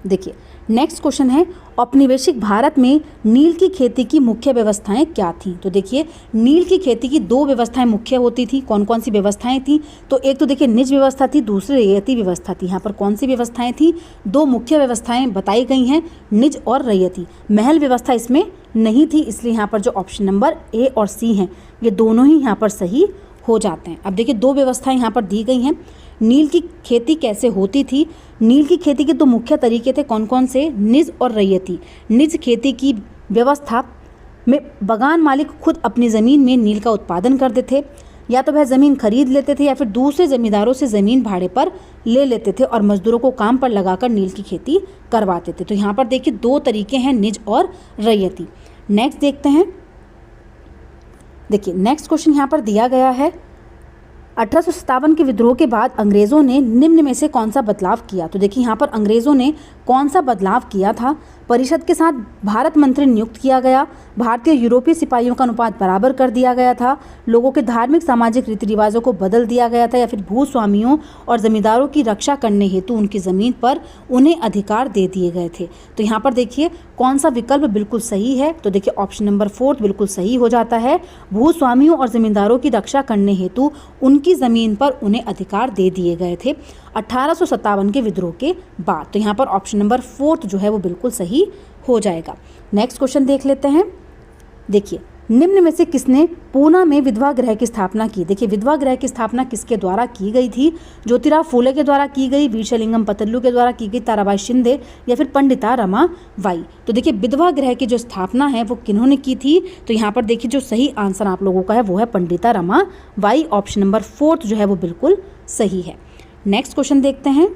देखिए नेक्स्ट क्वेश्चन है, औपनिवेशिक भारत में नील की खेती की मुख्य व्यवस्थाएं क्या थीं। तो देखिए नील की खेती की 2 व्यवस्थाएं मुख्य होती थी। कौन कौन सी व्यवस्थाएं थी, तो एक तो देखिए निज व्यवस्था थी, दूसरी रैयती व्यवस्था थी। यहाँ पर कौन सी व्यवस्थाएं थी, 2 मुख्य व्यवस्थाएं बताई गई हैं, निज और रैयती। महल व्यवस्था इसमें नहीं थी, इसलिए यहाँ पर जो ऑप्शन नंबर ए और सी हैं ये दोनों ही यहाँ पर सही हो जाते हैं। अब देखिए 2 व्यवस्थाएं यहाँ पर दी गई हैं। नील की खेती कैसे होती थी, नील की खेती के 2 मुख्य तरीके थे। कौन कौन से, निज और रैयती। निज खेती की व्यवस्था में बगान मालिक खुद अपनी ज़मीन में नील का उत्पादन करते थे, या तो वह ज़मीन खरीद लेते थे या फिर दूसरे ज़मींदारों से ज़मीन भाड़े पर ले लेते थे और मजदूरों को काम पर लगाकर नील की खेती करवाते थे। तो यहाँ पर देखिए 2 तरीके हैं, निज और रैयती। नेक्स्ट देखते हैं। देखिए नेक्स्ट क्वेश्चन यहाँ पर दिया गया है, 1857 के विद्रोह के बाद अंग्रेज़ों ने निम्न में से कौन सा बदलाव किया। तो देखिए यहाँ पर अंग्रेज़ों ने कौन सा बदलाव किया था। परिषद के साथ भारत मंत्री नियुक्त किया गया, भारतीय यूरोपीय सिपाहियों का अनुपात बराबर कर दिया गया था, लोगों के धार्मिक सामाजिक रीति रिवाजों को बदल दिया गया था, या फिर भूस्वामियों और जमींदारों की रक्षा करने हेतु उनकी ज़मीन पर उन्हें अधिकार दे दिए गए थे। तो यहाँ पर देखिए कौन सा विकल्प बिल्कुल सही है, तो देखिए ऑप्शन नंबर 4 बिल्कुल सही हो जाता है। भूस्वामियों और जमींदारों की रक्षा करने हेतु उनकी ज़मीन पर उन्हें अधिकार दे दिए गए थे 1857 के विद्रोह के बाद। तो यहाँ पर ऑप्शन नंबर 4 जो है वो बिल्कुल सही हो जाएगा। नेक्स्ट क्वेश्चन देख लेते हैं। देखिए निम्न में से किसने पूना में विधवा गृह की स्थापना की। देखिए विधवा गृह की स्थापना किसके द्वारा की गई थी, ज्योतिराव फूले के द्वारा की गई, वीरशलिंगम पतल्लू के द्वारा की गई, ताराबाई शिंदे, या फिर पंडिता रमाबाई। तो देखिए विधवा गृह की जो स्थापना है वो किन्होंने की थी, तो यहाँ पर देखिए जो सही आंसर आप लोगों का है वो है पंडिता रमाबाई। ऑप्शन नंबर 4 जो है वो बिल्कुल सही है। नेक्स्ट क्वेश्चन देखते हैं।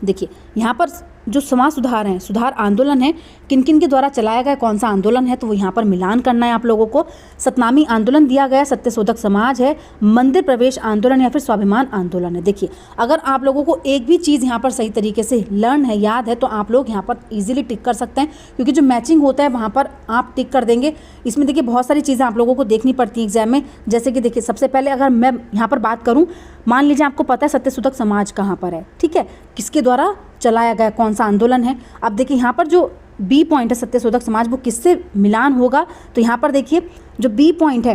देखिए यहाँ पर जो समाज सुधार हैं, सुधार आंदोलन है, किन किन के द्वारा चलाया गया, कौन सा आंदोलन है, तो वो यहाँ पर मिलान करना है आप लोगों को। सतनामी आंदोलन दिया गया, सत्यशोधक समाज है, मंदिर प्रवेश आंदोलन, या फिर स्वाभिमान आंदोलन है। देखिए अगर आप लोगों को एक भी चीज़ यहाँ पर सही तरीके से लर्न है, याद है, तो आप लोग यहाँ पर ईजिली टिक कर सकते हैं, क्योंकि जो मैचिंग होता है वहाँ पर आप टिक कर देंगे। इसमें देखिए बहुत सारी चीज़ें आप लोगों को देखनी पड़ती हैं एग्जाम में, जैसे कि देखिए सबसे पहले अगर मैं यहाँ पर बात करूँ, मान लीजिए आपको पता है सत्यशोधक समाज कहाँ पर है, ठीक है, किसके द्वारा चलाया गया, कौन सा आंदोलन है। अब देखिए यहाँ पर जो बी पॉइंट है सत्यशोधक समाज, वो किससे मिलान होगा, तो यहाँ पर देखिए जो बी पॉइंट है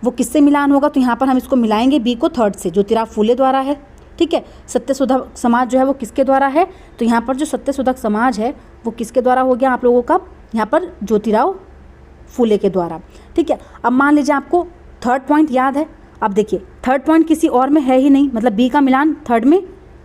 वो किससे मिलान होगा, तो यहाँ पर हम इसको मिलाएंगे बी को 3rd से, ज्योतिराव फूले द्वारा है, ठीक है। सत्यशोधक समाज जो है वो किसके द्वारा है, तो यहाँ पर जो सत्यशोधक समाज है वो किसके द्वारा हो गया आप लोगों का, यहाँ पर ज्योतिराव फूले के द्वारा, ठीक है। अब मान लीजिए आपको 3rd पॉइंट याद है। अब देखिए 3rd पॉइंट किसी और में है ही नहीं, मतलब बी का मिलान 3rd में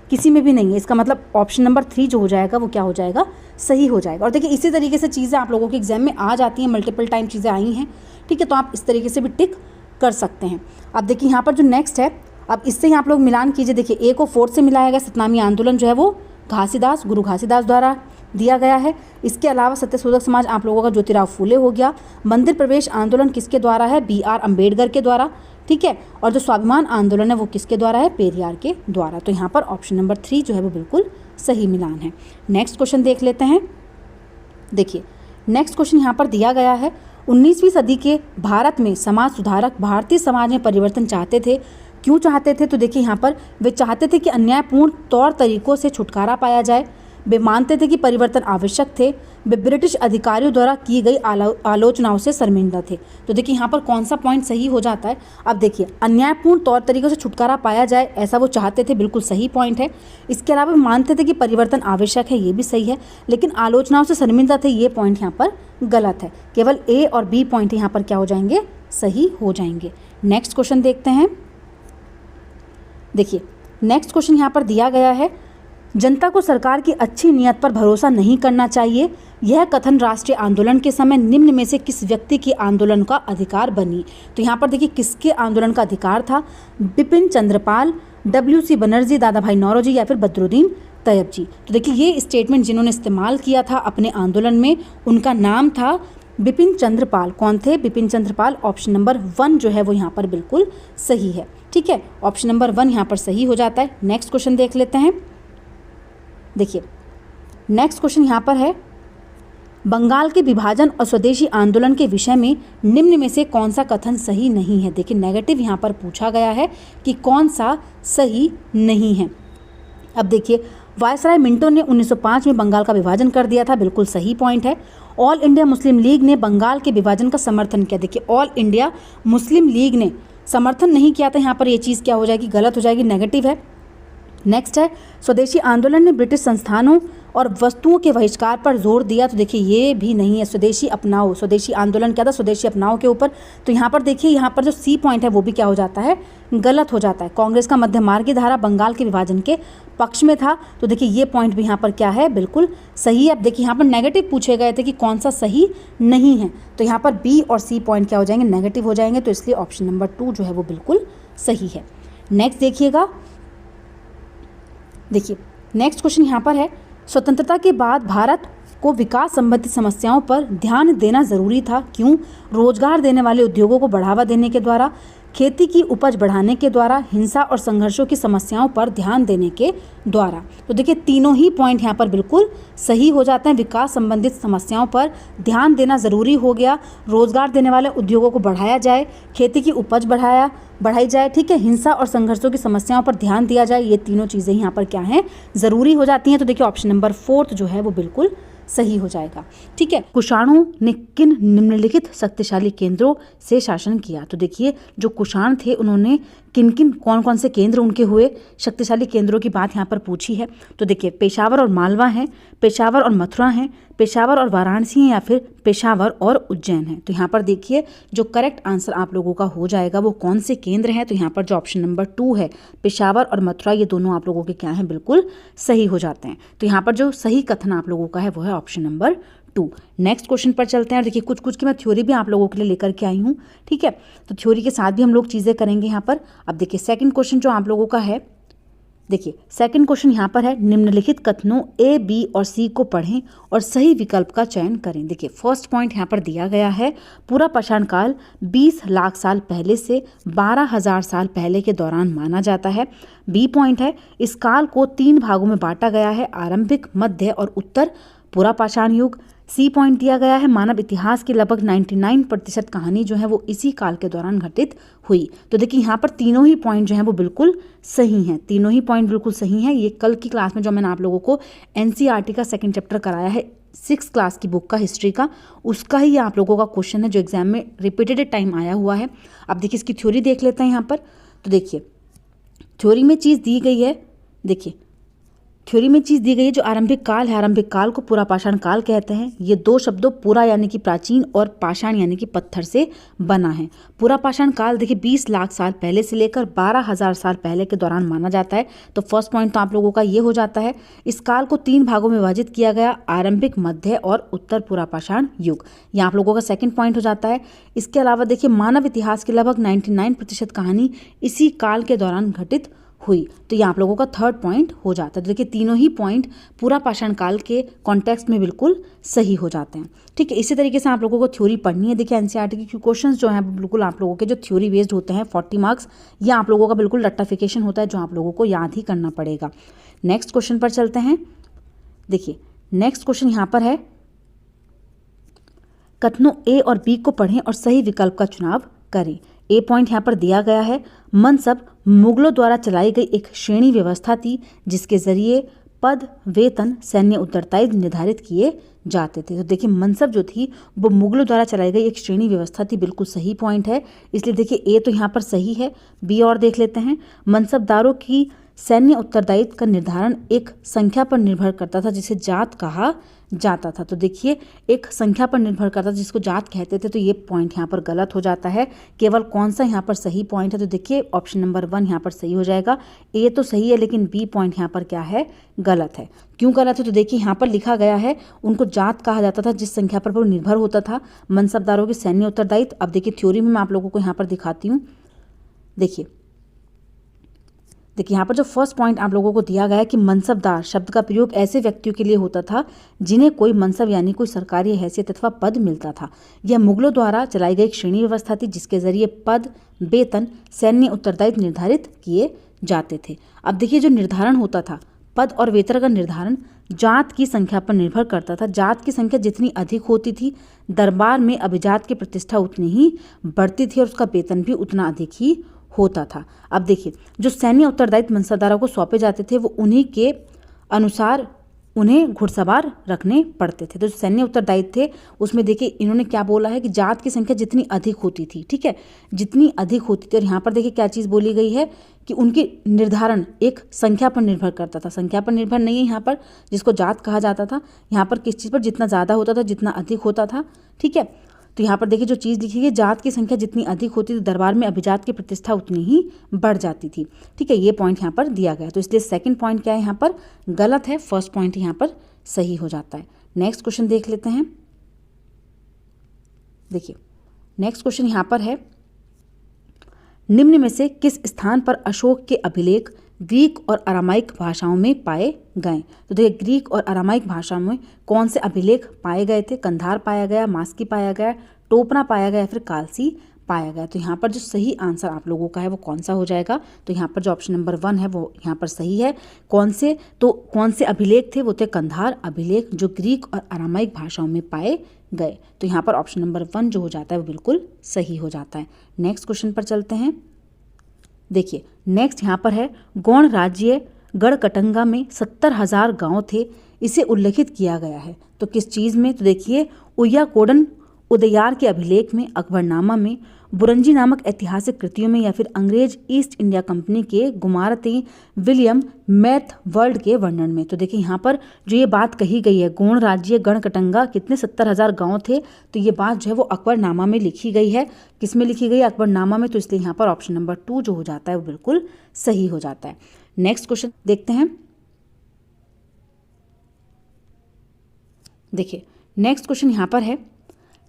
किसी में भी नहीं है, इसका मतलब ऑप्शन नंबर 3 जो हो जाएगा वो क्या हो जाएगा, सही हो जाएगा। और देखिए इसी तरीके से चीज़ें आप लोगों के एग्जाम में आ जाती हैं, मल्टीपल टाइम चीज़ें आई हैं, ठीक है, तो आप इस तरीके से भी टिक कर सकते हैं। अब देखिए यहाँ पर जो नेक्स्ट है, अब इससे ही आप लोग मिलान कीजिए। देखिए ए को 4 से मिलाया गया, सतनामी आंदोलन जो है वो घासीदास, गुरु घासीदास द्वारा दिया गया है। इसके अलावा सत्यशोधक समाज आप लोगों का ज्योतिराव फूले हो गया। मंदिर प्रवेश आंदोलन किसके द्वारा है, BR अम्बेडकर के द्वारा, ठीक है। और जो स्वाभिमान आंदोलन है वो किसके द्वारा है, पेरियार के द्वारा। तो यहाँ पर ऑप्शन नंबर 3 जो है वो बिल्कुल सही मिलान है। नेक्स्ट क्वेश्चन देख लेते हैं। देखिए नेक्स्ट क्वेश्चन यहाँ पर दिया गया है, 19वीं सदी के भारत में समाज सुधारक भारतीय समाज में परिवर्तन चाहते थे, क्यों चाहते थे, तो देखिए यहाँ पर वे चाहते थे कि अन्यायपूर्ण तौर तरीकों से छुटकारा पाया जाए, वे मानते थे कि परिवर्तन आवश्यक थे, वे ब्रिटिश अधिकारियों द्वारा की गई आलोचनाओं से शर्मिंदा थे। तो देखिए यहाँ पर कौन सा पॉइंट सही हो जाता है। अब देखिए अन्यायपूर्ण तौर तरीकों से छुटकारा पाया जाए, ऐसा वो चाहते थे, बिल्कुल सही पॉइंट है। इसके अलावा मानते थे कि परिवर्तन आवश्यक है, ये भी सही है, लेकिन आलोचनाओं से शर्मिंदा थे, ये पॉइंट यहाँ पर गलत है। केवल ए और बी पॉइंट यहाँ पर क्या हो जाएंगे, सही हो जाएंगे। नेक्स्ट क्वेश्चन देखते हैं। देखिए नेक्स्ट क्वेश्चन यहाँ पर दिया गया है, जनता को सरकार की अच्छी नीयत पर भरोसा नहीं करना चाहिए, यह कथन राष्ट्रीय आंदोलन के समय निम्न में से किस व्यक्ति के आंदोलन का अधिकार बनी। तो यहाँ पर देखिए किसके आंदोलन का अधिकार था, बिपिन चंद्रपाल, WC बनर्जी, दादा भाई नौरोजी, या फिर बदरुद्दीन तैयब जी। तो देखिए ये स्टेटमेंट जिन्होंने इस्तेमाल किया था अपने आंदोलन में, उनका नाम था बिपिन चंद्रपाल। कौन थे, बिपिन चंद्रपाल। ऑप्शन नंबर 1 जो है वो यहाँ पर बिल्कुल सही है, ठीक है, ऑप्शन नंबर 1 यहाँ पर सही हो जाता है। नेक्स्ट क्वेश्चन देख लेते हैं। देखिए नेक्स्ट क्वेश्चन यहाँ पर है, बंगाल के विभाजन और स्वदेशी आंदोलन के विषय में निम्न में से कौन सा कथन सही नहीं है। देखिए नेगेटिव यहाँ पर पूछा गया है कि कौन सा सही नहीं है। अब देखिए वायसराय मिंटो ने 1905 में बंगाल का विभाजन कर दिया था, बिल्कुल सही पॉइंट है। ऑल इंडिया मुस्लिम लीग ने बंगाल के विभाजन का समर्थन किया। देखिए ऑल इंडिया मुस्लिम लीग ने समर्थन नहीं किया था, यहाँ पर ये चीज़ क्या हो जाएगी, गलत हो जाएगी, नेगेटिव है। नेक्स्ट है, स्वदेशी आंदोलन ने ब्रिटिश संस्थानों और वस्तुओं के बहिष्कार पर जोर दिया। तो देखिए ये भी नहीं है। स्वदेशी अपनाओ, स्वदेशी आंदोलन क्या था, स्वदेशी अपनाओ के ऊपर। तो यहाँ पर देखिए यहाँ पर जो सी पॉइंट है वो भी क्या हो जाता है, गलत हो जाता है। कांग्रेस का मध्य मार्गी धारा बंगाल के विभाजन के पक्ष में था। तो देखिए ये पॉइंट भी यहाँ पर क्या है, बिल्कुल सही है। अब देखिए यहाँ पर नेगेटिव पूछे गए थे कि कौन सा सही नहीं है, तो यहाँ पर बी और सी पॉइंट क्या हो जाएंगे, नेगेटिव हो जाएंगे। तो इसलिए ऑप्शन नंबर 2 जो है वो बिल्कुल सही है। नेक्स्ट देखिएगा, देखिए नेक्स्ट क्वेश्चन यहाँ पर है, स्वतंत्रता के बाद भारत को विकास संबंधी समस्याओं पर ध्यान देना जरूरी था। क्यों? रोजगार देने वाले उद्योगों को बढ़ावा देने के द्वारा, खेती की उपज बढ़ाने के द्वारा, हिंसा और संघर्षों की समस्याओं पर ध्यान देने के द्वारा। तो देखिए तीनों ही पॉइंट यहाँ पर बिल्कुल सही हो जाते हैं। विकास संबंधित समस्याओं पर ध्यान देना ज़रूरी हो गया, रोजगार देने वाले उद्योगों को बढ़ाया जाए, खेती की उपज बढ़ाई जाए, ठीक है, हिंसा और संघर्षों की समस्याओं पर ध्यान दिया जाए। ये तीनों चीज़ें यहाँ पर क्या हैं, ज़रूरी हो जाती हैं। तो देखिए ऑप्शन नंबर 4 जो है वो बिल्कुल सही हो जाएगा, ठीक है। कुषाणों ने किन निम्नलिखित शक्तिशाली केंद्रों से शासन किया? तो देखिए जो कुषाण थे उन्होंने कौन कौन से केंद्र उनके हुए, शक्तिशाली केंद्रों की बात यहाँ पर पूछी है। तो देखिए पेशावर और मालवा हैं, पेशावर और मथुरा हैं, पेशावर और वाराणसी हैं, या फिर पेशावर और उज्जैन है। तो यहाँ पर देखिए जो करेक्ट आंसर आप लोगों का हो जाएगा वो कौन से केंद्र हैं। तो यहाँ पर जो ऑप्शन नंबर 2 है, पेशावर और मथुरा, ये दोनों आप लोगों के क्या हैं, बिल्कुल सही हो जाते हैं। तो यहाँ पर जो सही कथन आप लोगों का है वो है ऑप्शन नंबर 2। नेक्स्ट क्वेश्चन पर चलते हैं। देखिए कुछ की मैं थ्योरी भी आप लोगों के लिए लेकर के आई हूँ, ठीक है। तो थ्योरी के साथ भी हम लोग चीज़ें करेंगे यहाँ पर। अब देखिए सेकंड क्वेश्चन जो आप लोगों का है, देखिए सेकंड क्वेश्चन यहाँ पर है, निम्नलिखित कथनों ए, बी और सी को पढ़ें और सही विकल्प का चयन करें। देखिए फर्स्ट पॉइंट यहाँ पर दिया गया है, पूरा पाषाण काल 20 लाख साल पहले से 12,000 साल पहले के दौरान माना जाता है। बी पॉइंट है, इस काल को 3 भागों में बांटा गया है, आरंभिक, मध्य और उत्तर पूरा पाषाण युग। सी पॉइंट दिया गया है, मानव इतिहास की लगभग 99% कहानी जो है वो इसी काल के दौरान घटित हुई। तो देखिए यहाँ पर तीनों ही पॉइंट जो हैं वो बिल्कुल सही हैं, तीनों ही पॉइंट बिल्कुल सही हैं। ये कल की क्लास में जो मैंने आप लोगों को एनसीईआरटी का 2nd चैप्टर कराया है 6th क्लास की बुक का, हिस्ट्री का, उसका ही आप लोगों का क्वेश्चन है जो एग्जाम में रिपीटेड टाइम आया हुआ है। अब देखिए इसकी थ्योरी देख लेते हैं यहाँ पर। तो देखिए थ्योरी में चीज़ दी गई है, देखिए थ्योरी में चीज़ दी गई है जो आरंभिक काल है, आरंभिक काल को पूरा पाषाण काल कहते हैं। ये 2 शब्दों पूरा यानी कि प्राचीन और पाषाण यानी कि पत्थर से बना है। पूरा पाषाण काल देखिए 20 लाख साल पहले से लेकर 12,000 साल पहले के दौरान माना जाता है। तो फर्स्ट पॉइंट तो आप लोगों का ये हो जाता है। इस काल को 3 भागों में विभाजित किया गया, आरंभिक, मध्य और उत्तर पूरा पाषाण युग। यह आप लोगों का सेकंड पॉइंट हो जाता है। इसके अलावा देखिए मानव इतिहास की लगभग 99% कहानी इसी काल के दौरान घटित हुई। तो ये आप लोगों का थर्ड पॉइंट हो जाता है। तो देखिए तीनों ही पॉइंट पूरा पाषाण काल के कॉन्टेक्स्ट में बिल्कुल सही हो जाते हैं, ठीक है। इसी तरीके से आप लोगों को थ्योरी पढ़नी है। देखिए एनसीईआरटी के क्वेश्चंस जो हैं बिल्कुल आप लोगों के जो थ्योरी बेस्ड होते हैं 40 मार्क्स, ये आप लोगों का बिल्कुल रट्टाफिकेशन होता है जो आप लोगों को याद ही करना पड़ेगा। नेक्स्ट क्वेश्चन पर चलते हैं। देखिए नेक्स्ट क्वेश्चन यहाँ पर है, कथनों ए और बी को पढ़ें और सही विकल्प का चुनाव करें। ए पॉइंट यहाँ पर दिया गया है, मनसब मुगलों द्वारा चलाई गई एक श्रेणी व्यवस्था थी जिसके जरिए पद, वेतन, सैन्य उत्तरदायित्व निर्धारित किए जाते थे। तो देखिए मनसब जो थी वो मुगलों द्वारा चलाई गई एक श्रेणी व्यवस्था थी, बिल्कुल सही पॉइंट है। इसलिए देखिए ए तो यहाँ पर सही है। बी और देख लेते हैं, मनसबदारों की सैन्य उत्तरदायित्व का निर्धारण एक संख्या पर निर्भर करता था जिसे जात कहा जाता था। तो देखिए एक संख्या पर निर्भर करता था जिसको जात कहते थे। तो ये पॉइंट यहाँ पर गलत हो जाता है। केवल कौन सा यहाँ पर सही पॉइंट है? तो देखिए ऑप्शन नंबर 1 यहाँ पर सही हो जाएगा। ए तो सही है लेकिन बी पॉइंट यहाँ पर क्या है, गलत है। क्यों गलत है? तो देखिए यहाँ पर लिखा गया है उनको जात कहा जाता था जिस संख्या पर वो निर्भर होता था, मनसबदारों के सैन्य उत्तरदायित्व। अब देखिए थ्योरी में मैं आप लोगों को यहाँ पर दिखाती हूँ। देखिए यहाँ पर जो फर्स्ट पॉइंट आप लोगों को दिया गया है कि मनसबदार शब्द का प्रयोग ऐसे व्यक्तियों के लिए होता था जिन्हें कोई मनसब यानी कोई सरकारी हैसियत अथवा पद मिलता था। यह मुगलों द्वारा चलाई गई एक श्रेणी व्यवस्था थी जिसके जरिए पद, वेतन, सैन्य उत्तरदायित्व निर्धारित किए जाते थे। अब देखिए जो निर्धारण होता था पद और वेतन का निर्धारण जात की संख्या पर निर्भर करता था। जात की संख्या जितनी अधिक होती थी, दरबार में अभिजात की प्रतिष्ठा उतनी ही बढ़ती थी और उसका वेतन भी उतना अधिक ही होता था। अब देखिए, जो सैन्य उत्तरदायित्व मनसादारों को सौंपे जाते थे वो उन्हीं के अनुसार उन्हें घुड़सवार रखने पड़ते थे। तो जो सैन्य उत्तरदायित्व थे उसमें देखिए इन्होंने क्या बोला है कि जात की संख्या जितनी अधिक होती थी, ठीक है, जितनी अधिक होती थी। और यहाँ पर देखिए क्या चीज़ बोली गई है कि उनके निर्धारण एक संख्या पर निर्भर करता था। संख्या पर निर्भर नहीं है यहाँ पर, जिसको जात कहा जाता था। यहाँ पर किस चीज़ पर, जितना ज़्यादा होता था, जितना अधिक होता था, ठीक है। तो यहाँ पर देखिए जो चीज़ लिखी है, जात की संख्या जितनी अधिक होती थी, दरबार में अभिजात की प्रतिष्ठा उतनी ही बढ़ जाती थी, ठीक है। ये पॉइंट यहाँ पर दिया गया है। तो इसलिए सेकंड पॉइंट क्या है यहाँ पर गलत है, फर्स्ट पॉइंट यहाँ पर सही हो जाता है। नेक्स्ट क्वेश्चन देख लेते हैं। देखिए नेक्स्ट क्वेश्चन यहाँ पर है, निम्न में से किस स्थान पर अशोक के अभिलेख ग्रीक और अरामाइक भाषाओं में पाए गए। तो देखिए ग्रीक और अरामाइक भाषा में कौन से अभिलेख पाए गए थे। कंधार पाया गया, मास्की पाया गया, टोपना पाया गया, फिर कालसी पाया गया। तो यहाँ पर जो सही आंसर आप लोगों का है वो कौन सा हो जाएगा। तो यहाँ पर जो ऑप्शन नंबर 1 है वो यहाँ पर सही है। कौन से अभिलेख थे, वो थे कंधार अभिलेख जो ग्रीक और अरामाइक भाषाओं में पाए गए। तो यहाँ पर ऑप्शन नंबर 1 जो हो जाता है वो बिल्कुल सही हो जाता है। नेक्स्ट क्वेश्चन पर चलते हैं। देखिए नेक्स्ट यहाँ पर है, गौड़ राज्य गढ़कटंगा में 70,000 गांव थे, इसे उल्लेखित किया गया है। तो किस चीज़ में, तो देखिए उय्याकोडन उदयार के अभिलेख में, अकबरनामा में, बुरंजी नामक ऐतिहासिक कृतियों में, या फिर अंग्रेज ईस्ट इंडिया कंपनी के गुमारती विलियम मैथवर्ल्ड के वर्णन में। तो देखिए यहाँ पर जो ये बात कही गई है, गौड़ राज्य गढ़कटंगा कितने 70,000 गांव थे, तो ये बात जो है वो अकबरनामा में लिखी गई है। किस में लिखी गई है, अकबरनामा में। तो इसलिए यहाँ पर ऑप्शन नंबर 2 जो हो जाता है वो बिल्कुल सही हो जाता है। नेक्स्ट क्वेश्चन देखते हैं। देखिए नेक्स्ट क्वेश्चन यहाँ पर है,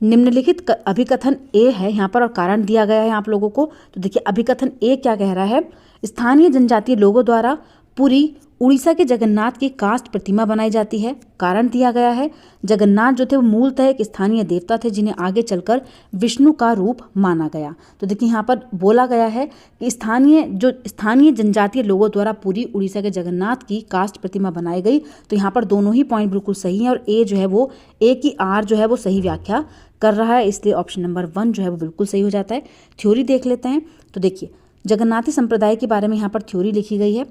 निम्नलिखित अभिकथन ए है यहाँ पर और कारण दिया गया है आप लोगों को। तो देखिए अभिकथन ए क्या कह रहा है, स्थानीय जनजातीय लोगों द्वारा पुरी उड़ीसा के जगन्नाथ की कास्ट प्रतिमा बनाई जाती है। कारण दिया गया है, जगन्नाथ जो थे वो मूलतः एक स्थानीय देवता थे जिन्हें आगे चलकर विष्णु का रूप माना गया। तो देखिए यहाँ पर बोला गया है कि स्थानीय जनजातीय लोगों द्वारा पूरी उड़ीसा के जगन्नाथ की कास्ट प्रतिमा बनाई गई। तो यहाँ पर दोनों ही पॉइंट बिल्कुल सही हैं और ए जो है वो ए की आर जो है वो सही व्याख्या कर रहा है, इसलिए ऑप्शन नंबर 1 जो है वो बिल्कुल सही हो जाता है। थ्योरी देख लेते हैं। तो देखिए जगन्नाथी संप्रदाय के बारे में यहाँ पर थ्योरी लिखी गई है।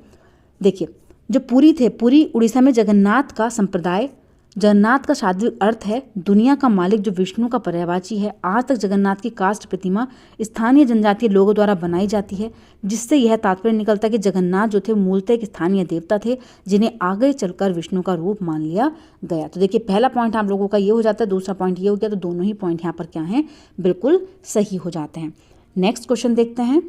देखिए जो पुरी थे, पुरी उड़ीसा में जगन्नाथ का संप्रदाय, जगन्नाथ का शाब्दिक अर्थ है दुनिया का मालिक जो विष्णु का पर्यायवाची है। आज तक जगन्नाथ की कास्ट प्रतिमा स्थानीय जनजातीय लोगों द्वारा बनाई जाती है, जिससे यह तात्पर्य निकलता है कि जगन्नाथ जो थे मूलतः एक स्थानीय देवता थे जिन्हें आगे चलकर विष्णु का रूप मान लिया गया। तो देखिए पहला पॉइंट आप लोगों का ये हो जाता है, दूसरा पॉइंट ये हो गया। तो दोनों ही पॉइंट यहाँ पर क्या हैं, बिल्कुल सही हो जाते हैं। नेक्स्ट क्वेश्चन देखते हैं।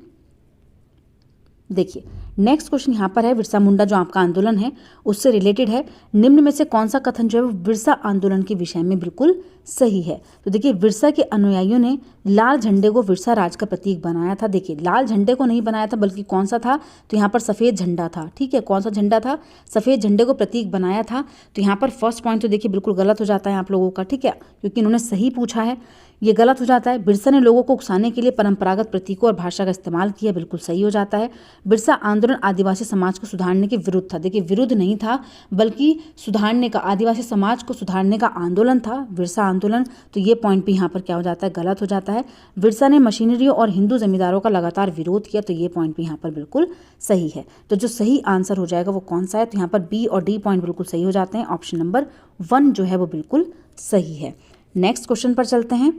देखिए नेक्स्ट क्वेश्चन यहाँ पर है, बिरसा मुंडा जो आपका आंदोलन है उससे रिलेटेड है। निम्न में से कौन सा कथन जो है वो बिरसा आंदोलन के विषय में बिल्कुल सही है। तो देखिए बिरसा के अनुयायियों ने लाल झंडे को बिरसा राज का प्रतीक बनाया था। देखिए लाल झंडे को नहीं बनाया था बल्कि कौन सा था, तो यहाँ पर सफ़ेद झंडा था। ठीक है, कौन सा झंडा था, सफ़ेद झंडे को प्रतीक बनाया था। तो यहाँ पर फर्स्ट पॉइंट तो देखिए बिल्कुल गलत हो जाता है आप लोगों का, ठीक है, क्योंकि इन्होंने सही पूछा है, ये गलत हो जाता है। बिरसा ने लोगों को उकसाने के लिए परंपरागत प्रतीकों और भाषा का इस्तेमाल किया, बिल्कुल सही हो जाता है। बिरसा आंदोलन आदिवासी समाज को सुधारने के विरुद्ध था। देखिए विरुद्ध नहीं था बल्कि सुधारने का, आदिवासी समाज को सुधारने का आंदोलन था बिरसा आंदोलन। तो ये पॉइंट भी यहाँ पर क्या हो जाता है, गलत हो जाता है। बिरसा ने मशीनरियों और हिंदू जमींदारों का लगातार विरोध किया, तो ये पॉइंट भी यहाँ पर बिल्कुल सही है। तो जो सही आंसर हो जाएगा वो कौन सा है, तो यहाँ पर बी और डी पॉइंट बिल्कुल सही हो जाते हैं। ऑप्शन नंबर 1 जो है वो बिल्कुल सही है। नेक्स्ट क्वेश्चन पर चलते हैं।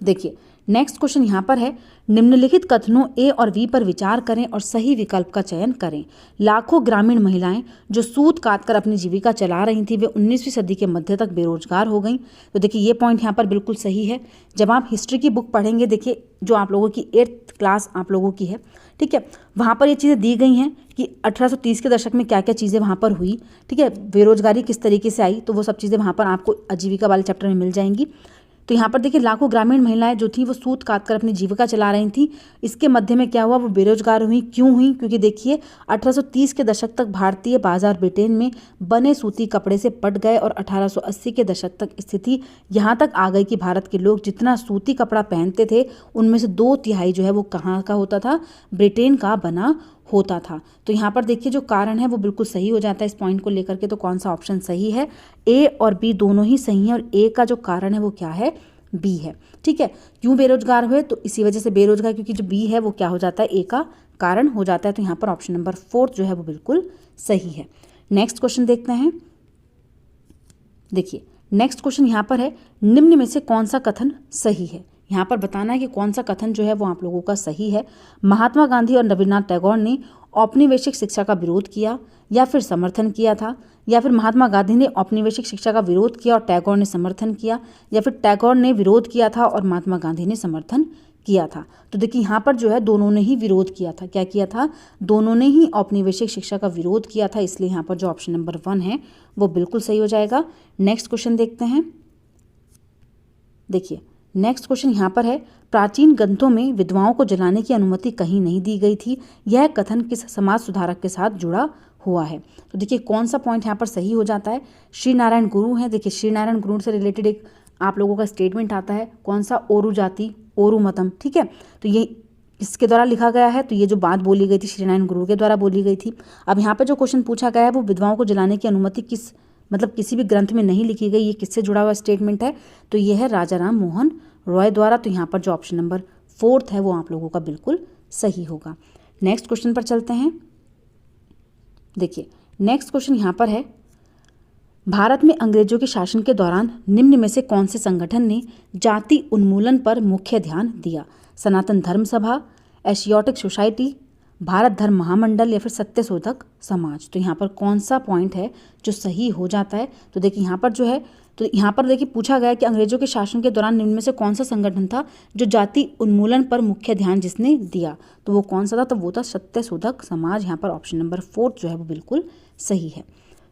देखिए नेक्स्ट क्वेश्चन यहाँ पर है, निम्नलिखित कथनों ए और बी पर विचार करें और सही विकल्प का चयन करें। लाखों ग्रामीण महिलाएं जो सूत काटकर अपनी जीविका चला रही थी वे 19वीं सदी के मध्य तक बेरोजगार हो गईं। तो देखिए ये पॉइंट यहाँ पर बिल्कुल सही है। जब आप हिस्ट्री की बुक पढ़ेंगे, देखिए जो आप लोगों की 8th क्लास आप लोगों की है, ठीक है, वहाँ पर ये चीज़ें दी गई हैं कि 1830 के दशक में क्या क्या चीज़ें वहाँ पर हुई, ठीक है, बेरोजगारी किस तरीके से आई, तो वो सब चीज़ें वहाँ पर आपको आजीविका वाले चैप्टर में मिल जाएंगी। तो यहाँ पर देखिए लाखों ग्रामीण महिलाएं जो थी वो सूत काटकर अपनी जीविका चला रही थी। इसके मध्य में क्या हुआ, वो बेरोजगार हुई। क्यों हुई, क्योंकि देखिए 1830 के दशक तक भारतीय बाजार ब्रिटेन में बने सूती कपड़े से पट गए और 1880 के दशक तक स्थिति यहाँ तक आ गई कि भारत के लोग जितना सूती कपड़ा पहनते थे उनमें से 2/3 जो है वो कहाँ का होता था, ब्रिटेन का बना होता था। तो यहाँ पर देखिए जो कारण है वो बिल्कुल सही हो जाता है इस पॉइंट को लेकर के। तो कौन सा ऑप्शन सही है? ए और बी दोनों ही सही हैं और ए का जो कारण है वो क्या है? बी है। ठीक है, क्यों बेरोजगार हुए? तो इसी वजह से बेरोजगार, क्योंकि जो बी है वो क्या हो जाता है? ए का कारण हो जाता है। तो यहाँ पर ऑप्शन नंबर 4 जो है वो बिल्कुल सही है। नेक्स्ट क्वेश्चन देखते हैं। देखिए नेक्स्ट क्वेश्चन यहाँ पर है, निम्न में से कौन सा कथन सही है? यहाँ पर बताना है कि कौन सा कथन जो है वो आप लोगों का सही है। महात्मा गांधी और रविन्द्रनाथ टैगोर ने औपनिवेशिक शिक्षा का विरोध किया या फिर समर्थन किया था, या फिर महात्मा गांधी ने औपनिवेशिक शिक्षा का विरोध किया और टैगोर ने समर्थन किया, या फिर टैगोर ने विरोध किया था और महात्मा गांधी ने समर्थन किया था। तो देखिए यहाँ पर जो है दोनों ने ही विरोध किया था। क्या किया था? दोनों ने ही औपनिवेशिक शिक्षा का विरोध किया था, इसलिए यहाँ पर जो ऑप्शन नंबर 1 है वो बिल्कुल सही हो जाएगा। नेक्स्ट क्वेश्चन देखते हैं। देखिए नेक्स्ट क्वेश्चन यहाँ पर है, प्राचीन ग्रंथों में विधवाओं को जलाने की अनुमति कहीं नहीं दी गई थी, यह कथन किस समाज सुधारक के साथ जुड़ा हुआ है? तो देखिए कौन सा पॉइंट यहाँ पर सही हो जाता है? श्री नारायण गुरु है। देखिए श्री नारायण गुरु से रिलेटेड एक आप लोगों का स्टेटमेंट आता है, कौन सा? ओरू जाति ओरू मतम। ठीक है, तो ये इसके द्वारा लिखा गया है। तो ये जो बात बोली गई थी श्री नारायण गुरु के द्वारा बोली गई थी। अब यहाँ पर जो क्वेश्चन पूछा गया है वो विधवाओं को जलाने की अनुमति किस मतलब किसी भी ग्रंथ में नहीं लिखी गई, ये किससे जुड़ा हुआ स्टेटमेंट है? तो ये है राजा राम मोहन रॉय द्वारा। तो यहाँ पर जो ऑप्शन नंबर 4 है वो आप लोगों का बिल्कुल सही होगा। नेक्स्ट क्वेश्चन पर चलते हैं। देखिए नेक्स्ट क्वेश्चन यहाँ पर है, भारत में अंग्रेजों के शासन के दौरान निम्न में से कौन से संगठन ने जाति उन्मूलन पर मुख्य ध्यान दिया? सनातन धर्म सभा, एशियोटिक सोसाइटी, भारत धर्म महामंडल, या फिर सत्यशोधक समाज? तो यहाँ पर कौन सा पॉइंट है जो सही हो जाता है? तो देखिए यहाँ पर जो है, तो यहाँ पर देखिए पूछा गया कि अंग्रेजों के शासन के दौरान निम्न में से कौन सा संगठन था जो जाति उन्मूलन पर मुख्य ध्यान जिसने दिया? तो वो कौन सा था? तो वो था सत्यशोधक समाज। यहाँ पर ऑप्शन नंबर 4 जो है वो बिल्कुल सही है।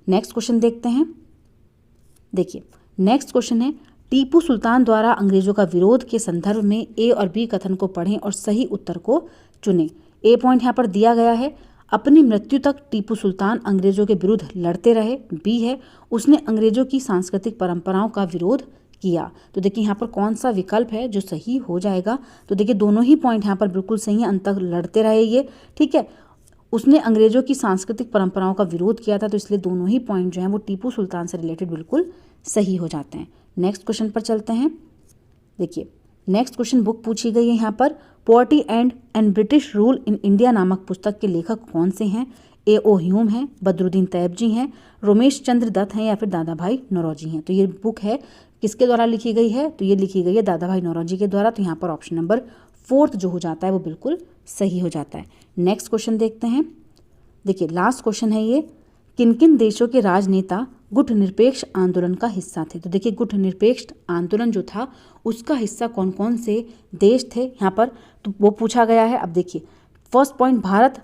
नेक्स्ट क्वेश्चन देखते हैं। देखिए नेक्स्ट क्वेश्चन है, टीपू सुल्तान द्वारा अंग्रेजों का विरोध के संदर्भ में ए और बी कथन को पढ़ें और सही उत्तर को चुनें। ए पॉइंट यहाँ पर दिया गया है, अपनी मृत्यु तक टीपू सुल्तान अंग्रेजों के विरुद्ध लड़ते रहे। बी है, उसने अंग्रेजों की सांस्कृतिक परंपराओं का विरोध किया। तो देखिए यहाँ पर कौन सा विकल्प है जो सही हो जाएगा? तो देखिए दोनों ही पॉइंट यहाँ पर बिल्कुल सही है, अंत तक लड़ते रहे ये। ठीक है, उसने अंग्रेजों की सांस्कृतिक परंपराओं का विरोध किया था, तो इसलिए दोनों ही पॉइंट जो हैं वो टीपू सुल्तान से रिलेटेड बिल्कुल सही हो जाते हैं। नेक्स्ट क्वेश्चन पर चलते हैं। देखिए नेक्स्ट क्वेश्चन बुक पूछी गई है यहाँ पर, poverty and British rule in India नामक पुस्तक के लेखक कौन से हैं? ए ओ ह्यूम हैं, बदरुद्दीन तैयबजी हैं, रोमेश चंद्र दत्त हैं, या फिर दादा भाई नौरोजी हैं? तो ये बुक है किसके द्वारा लिखी गई है? तो ये लिखी गई है दादा भाई नौरोजी के द्वारा। तो यहाँ पर ऑप्शन नंबर 4 जो हो जाता है वो बिल्कुल सही हो जाता है। नेक्स्ट क्वेश्चन देखते हैं। देखिए लास्ट क्वेश्चन है ये, किन किन देशों के राजनेता गुट निरपेक्ष आंदोलन का हिस्सा थे? तो देखिए गुट निरपेक्ष आंदोलन जो था उसका हिस्सा कौन कौन से देश थे यहाँ पर, तो वो पूछा गया है। अब देखिए first point, Bharat,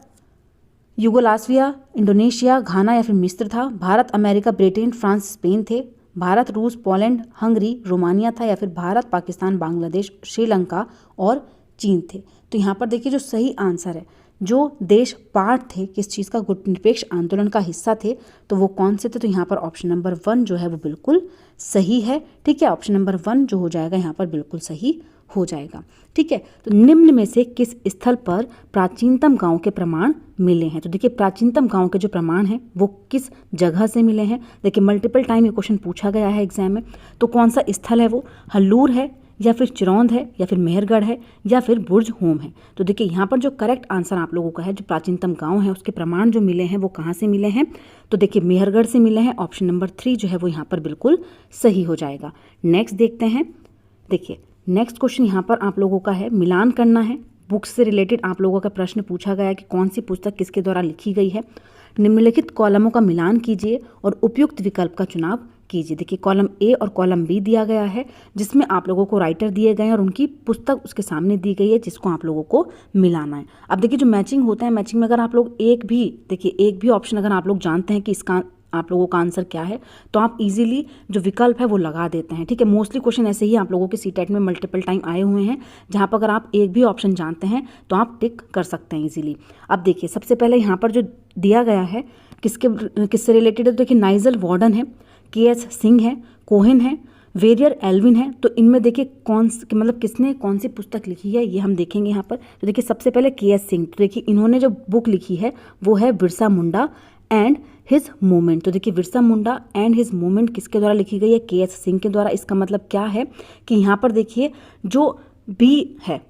Yugoslavia, Indonesia, Ghana या फिर मिस्र था। Bharat, America, Britain, France, Spain थे। भारत, रूस, पोलैंड, हंगरी, रोमानिया था। या फिर भारत, पाकिस्तान, बांग्लादेश, श्रीलंका और चीन थे। तो यहाँ पर देखिए जो सही आंसर है, जो देश पार्ट थे किस चीज़ का, गुटनिरपेक्ष आंदोलन का हिस्सा थे, तो वो कौन से थे? तो यहाँ पर ऑप्शन नंबर 1 जो है वो बिल्कुल सही है। ठीक है, ऑप्शन नंबर 1 जो हो जाएगा यहाँ पर बिल्कुल सही हो जाएगा। ठीक है, तो निम्न में से किस स्थल पर प्राचीनतम गांव के प्रमाण मिले हैं? तो देखिए प्राचीनतम गांव के जो प्रमाण हैं वो किस जगह से मिले हैं? देखिए मल्टीपल टाइम ये क्वेश्चन पूछा गया है एग्जाम में। तो कौन सा स्थल है वो? हल्लूर है, या फिर चिरौंद है, या फिर मेहरगढ़ है, या फिर बुर्ज होम है? तो देखिए यहाँ पर जो करेक्ट आंसर आप लोगों का है, जो प्राचीनतम गांव है उसके प्रमाण जो मिले हैं वो कहाँ से मिले हैं? तो देखिए मेहरगढ़ से मिले हैं। ऑप्शन नंबर 3 जो है वो यहाँ पर बिल्कुल सही हो जाएगा। नेक्स्ट देखते हैं। देखिए नेक्स्ट क्वेश्चन यहाँ पर आप लोगों का है, मिलान करना है। बुक्स से रिलेटेड आप लोगों का प्रश्न पूछा गया है कि कौन सी पुस्तक किसके द्वारा लिखी गई है। निम्नलिखित कॉलमों का मिलान कीजिए और उपयुक्त विकल्प का चुनाव कीजिए। देखिए कॉलम ए और कॉलम बी दिया गया है, जिसमें आप लोगों को राइटर दिए गए हैं और उनकी पुस्तक उसके सामने दी गई है, जिसको आप लोगों को मिलाना है। अब देखिए जो मैचिंग होता है, मैचिंग में अगर आप लोग एक भी ऑप्शन अगर आप लोग जानते हैं कि इसका आप लोगों का आंसर क्या है, तो आप इजीली जो विकल्प है वो लगा देते हैं। ठीक है, मोस्टली क्वेश्चन ऐसे ही आप लोगों के सीटेट में मल्टीपल टाइम आए हुए हैं, जहाँ पर अगर आप एक भी ऑप्शन जानते हैं तो आप टिक कर सकते हैं इजीली। अब देखिए सबसे पहले यहाँ पर जो दिया गया है किससे रिलेटेड है, तो देखिए नाइजल वार्डन है, के एस सिंह है, कोहेन है, वेरियर एल्विन है। तो इनमें देखिए मतलब किसने कौन सी पुस्तक लिखी है ये हम देखेंगे यहाँ पर। तो देखिए सबसे पहले के.एस. सिंह, तो देखिए इन्होंने जो बुक लिखी है वो है Birsa Munda and his movement. तो देखिए Birsa Munda and his movement किसके द्वारा लिखी गई है? के.एस. सिंह के द्वारा। इसका मतलब क्या है कि यहाँ पर देखिए जो बी है,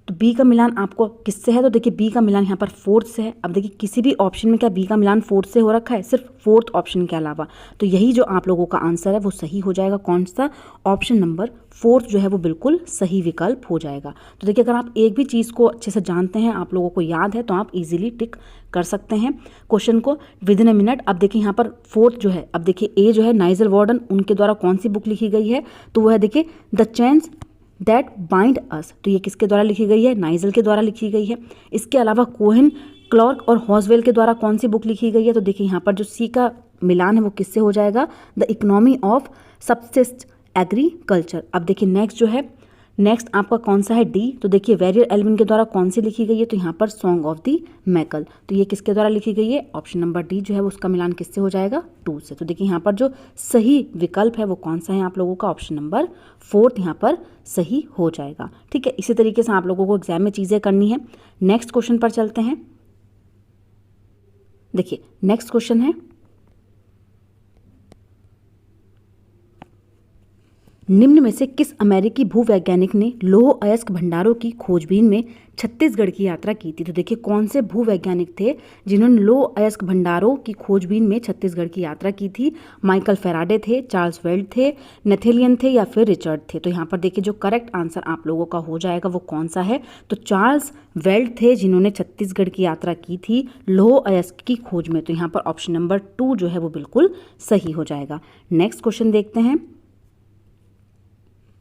तो बी का मिलान आपको किससे है? तो देखिए बी का मिलान यहाँ पर फोर्थ से है। अब देखिए किसी भी ऑप्शन में क्या बी का मिलान फोर्थ से हो रखा है? सिर्फ फोर्थ ऑप्शन के अलावा। तो यही जो आप लोगों का आंसर है वो सही हो जाएगा। कौन सा? ऑप्शन नंबर फोर्थ जो है वो बिल्कुल सही विकल्प हो जाएगा। तो देखिए अगर आप एक भी चीज़ को अच्छे से जानते हैं, आप लोगों को याद है, तो आप इजीली टिक कर सकते हैं क्वेश्चन को विद इन ए मिनट। अब देखिए यहाँ पर फोर्थ जो है, अब देखिए ए जो है नाइजर वार्डन, उनके द्वारा कौन सी बुक लिखी गई है? तो वह है देखिए the chains that bind us. तो ये किसके द्वारा लिखी गई है? नाइजल के द्वारा लिखी गई है। इसके अलावा कोहेन, क्लार्क और हॉसवेल के द्वारा कौन सी बुक लिखी गई है? तो देखिए यहाँ पर जो सी का मिलान है वो किससे हो जाएगा? The economy of subsist agriculture. अब देखिए नेक्स्ट आपका कौन सा है? डी। तो देखिए वेरियर एल्विन के द्वारा कौन सी लिखी गई है? तो यहाँ पर सॉन्ग ऑफ द मैकल। तो ये किसके द्वारा लिखी गई है? ऑप्शन नंबर डी जो है उसका मिलान किससे हो जाएगा? 2 से। तो देखिए यहाँ पर जो सही विकल्प है वो कौन सा है आप लोगों का? ऑप्शन नंबर फोर्थ यहाँ पर सही हो जाएगा। ठीक है, इसी तरीके से आप लोगों को एग्जाम में चीज़ें करनी है। नेक्स्ट क्वेश्चन पर चलते हैं। देखिए नेक्स्ट क्वेश्चन है, निम्न में से किस अमेरिकी भूवैज्ञानिक ने लौह अयस्क भंडारों की खोजबीन में छत्तीसगढ़ की यात्रा की थी? तो देखिए कौन से भूवैज्ञानिक थे जिन्होंने लौह अयस्क भंडारों की खोजबीन में छत्तीसगढ़ की यात्रा की थी? माइकल फेराडे थे, चार्ल्स वेल्ड थे, नेथेलियन थे या फिर रिचर्ड थे? तो यहाँ पर देखिए जो करेक्ट आंसर आप लोगों का हो जाएगा वो कौन सा है? तो चार्ल्स वेल्ड थे जिन्होंने छत्तीसगढ़ की यात्रा की थी लौह अयस्क की खोज में। तो यहाँ पर ऑप्शन नंबर 2 जो है वो बिल्कुल सही हो जाएगा। नेक्स्ट क्वेश्चन देखते हैं।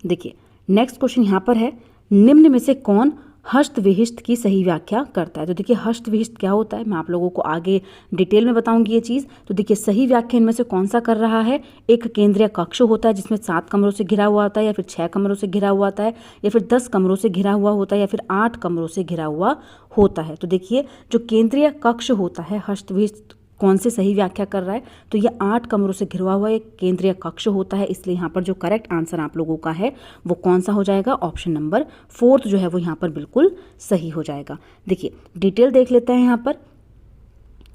देखिए नेक्स्ट क्वेश्चन यहाँ पर है, निम्न में से कौन हस्तविहिष्ट की सही व्याख्या करता है? तो देखिए हस्तविहिष्ट क्या होता है मैं आप लोगों को आगे डिटेल में बताऊंगी ये चीज़। तो देखिए सही व्याख्या इनमें से कौन सा कर रहा है? एक केंद्रीय कक्ष होता है जिसमें 7 कमरों से घिरा हुआ होता है, या फिर 6 कमरों से घिरा हुआ होता है, या फिर 10 कमरों से घिरा हुआ होता है, या फिर 8 कमरों से घिरा हुआ होता है। तो देखिए जो केंद्रीय कक्ष होता है, हस्तविहिष्ट कौन से सही व्याख्या कर रहा है? तो ये 8 कमरों से घिरा हुआ एक केंद्रीय कक्ष होता है। इसलिए यहाँ पर जो करेक्ट आंसर आप लोगों का है वो कौन सा हो जाएगा? ऑप्शन नंबर फोर्थ जो है वो यहाँ पर बिल्कुल सही हो जाएगा। देखिए डिटेल देख लेते हैं यहाँ पर।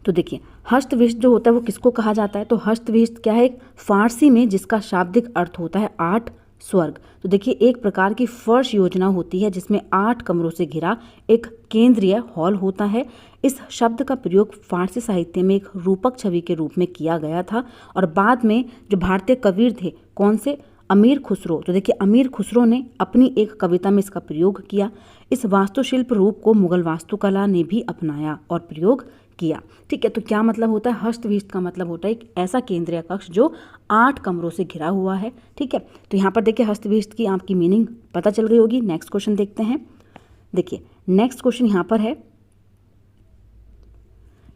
तो देखिए हस्तविहिष्ट जो होता है वो किसको कहा जाता है? तो हस्तविहिष्ट क्या है? एक फारसी में जिसका शाब्दिक अर्थ होता है 8 स्वर्ग। तो देखिए एक प्रकार की फर्श योजना होती है जिसमें 8 कमरों से घिरा एक केंद्रीय हॉल होता है। इस शब्द का प्रयोग फारसी साहित्य में एक रूपक छवि के रूप में किया गया था और बाद में जो भारतीय कवि थे, कौन से? अमीर खुसरो। तो देखिए अमीर खुसरो ने अपनी एक कविता में इसका प्रयोग किया। इस वास्तुशिल्प रूप को मुगल वास्तुकला ने भी अपनाया और प्रयोग किया। ठीक है, तो क्या मतलब होता है? हस्तविहिष्ट का मतलब होता है एक ऐसा केंद्रीय कक्ष जो 8 कमरों से घिरा हुआ है। ठीक है, तो यहाँ पर देखिए हस्तविहिष्ट की आपकी मीनिंग पता चल गई होगी। नेक्स्ट क्वेश्चन देखते हैं। देखिए नेक्स्ट क्वेश्चन यहाँ पर है,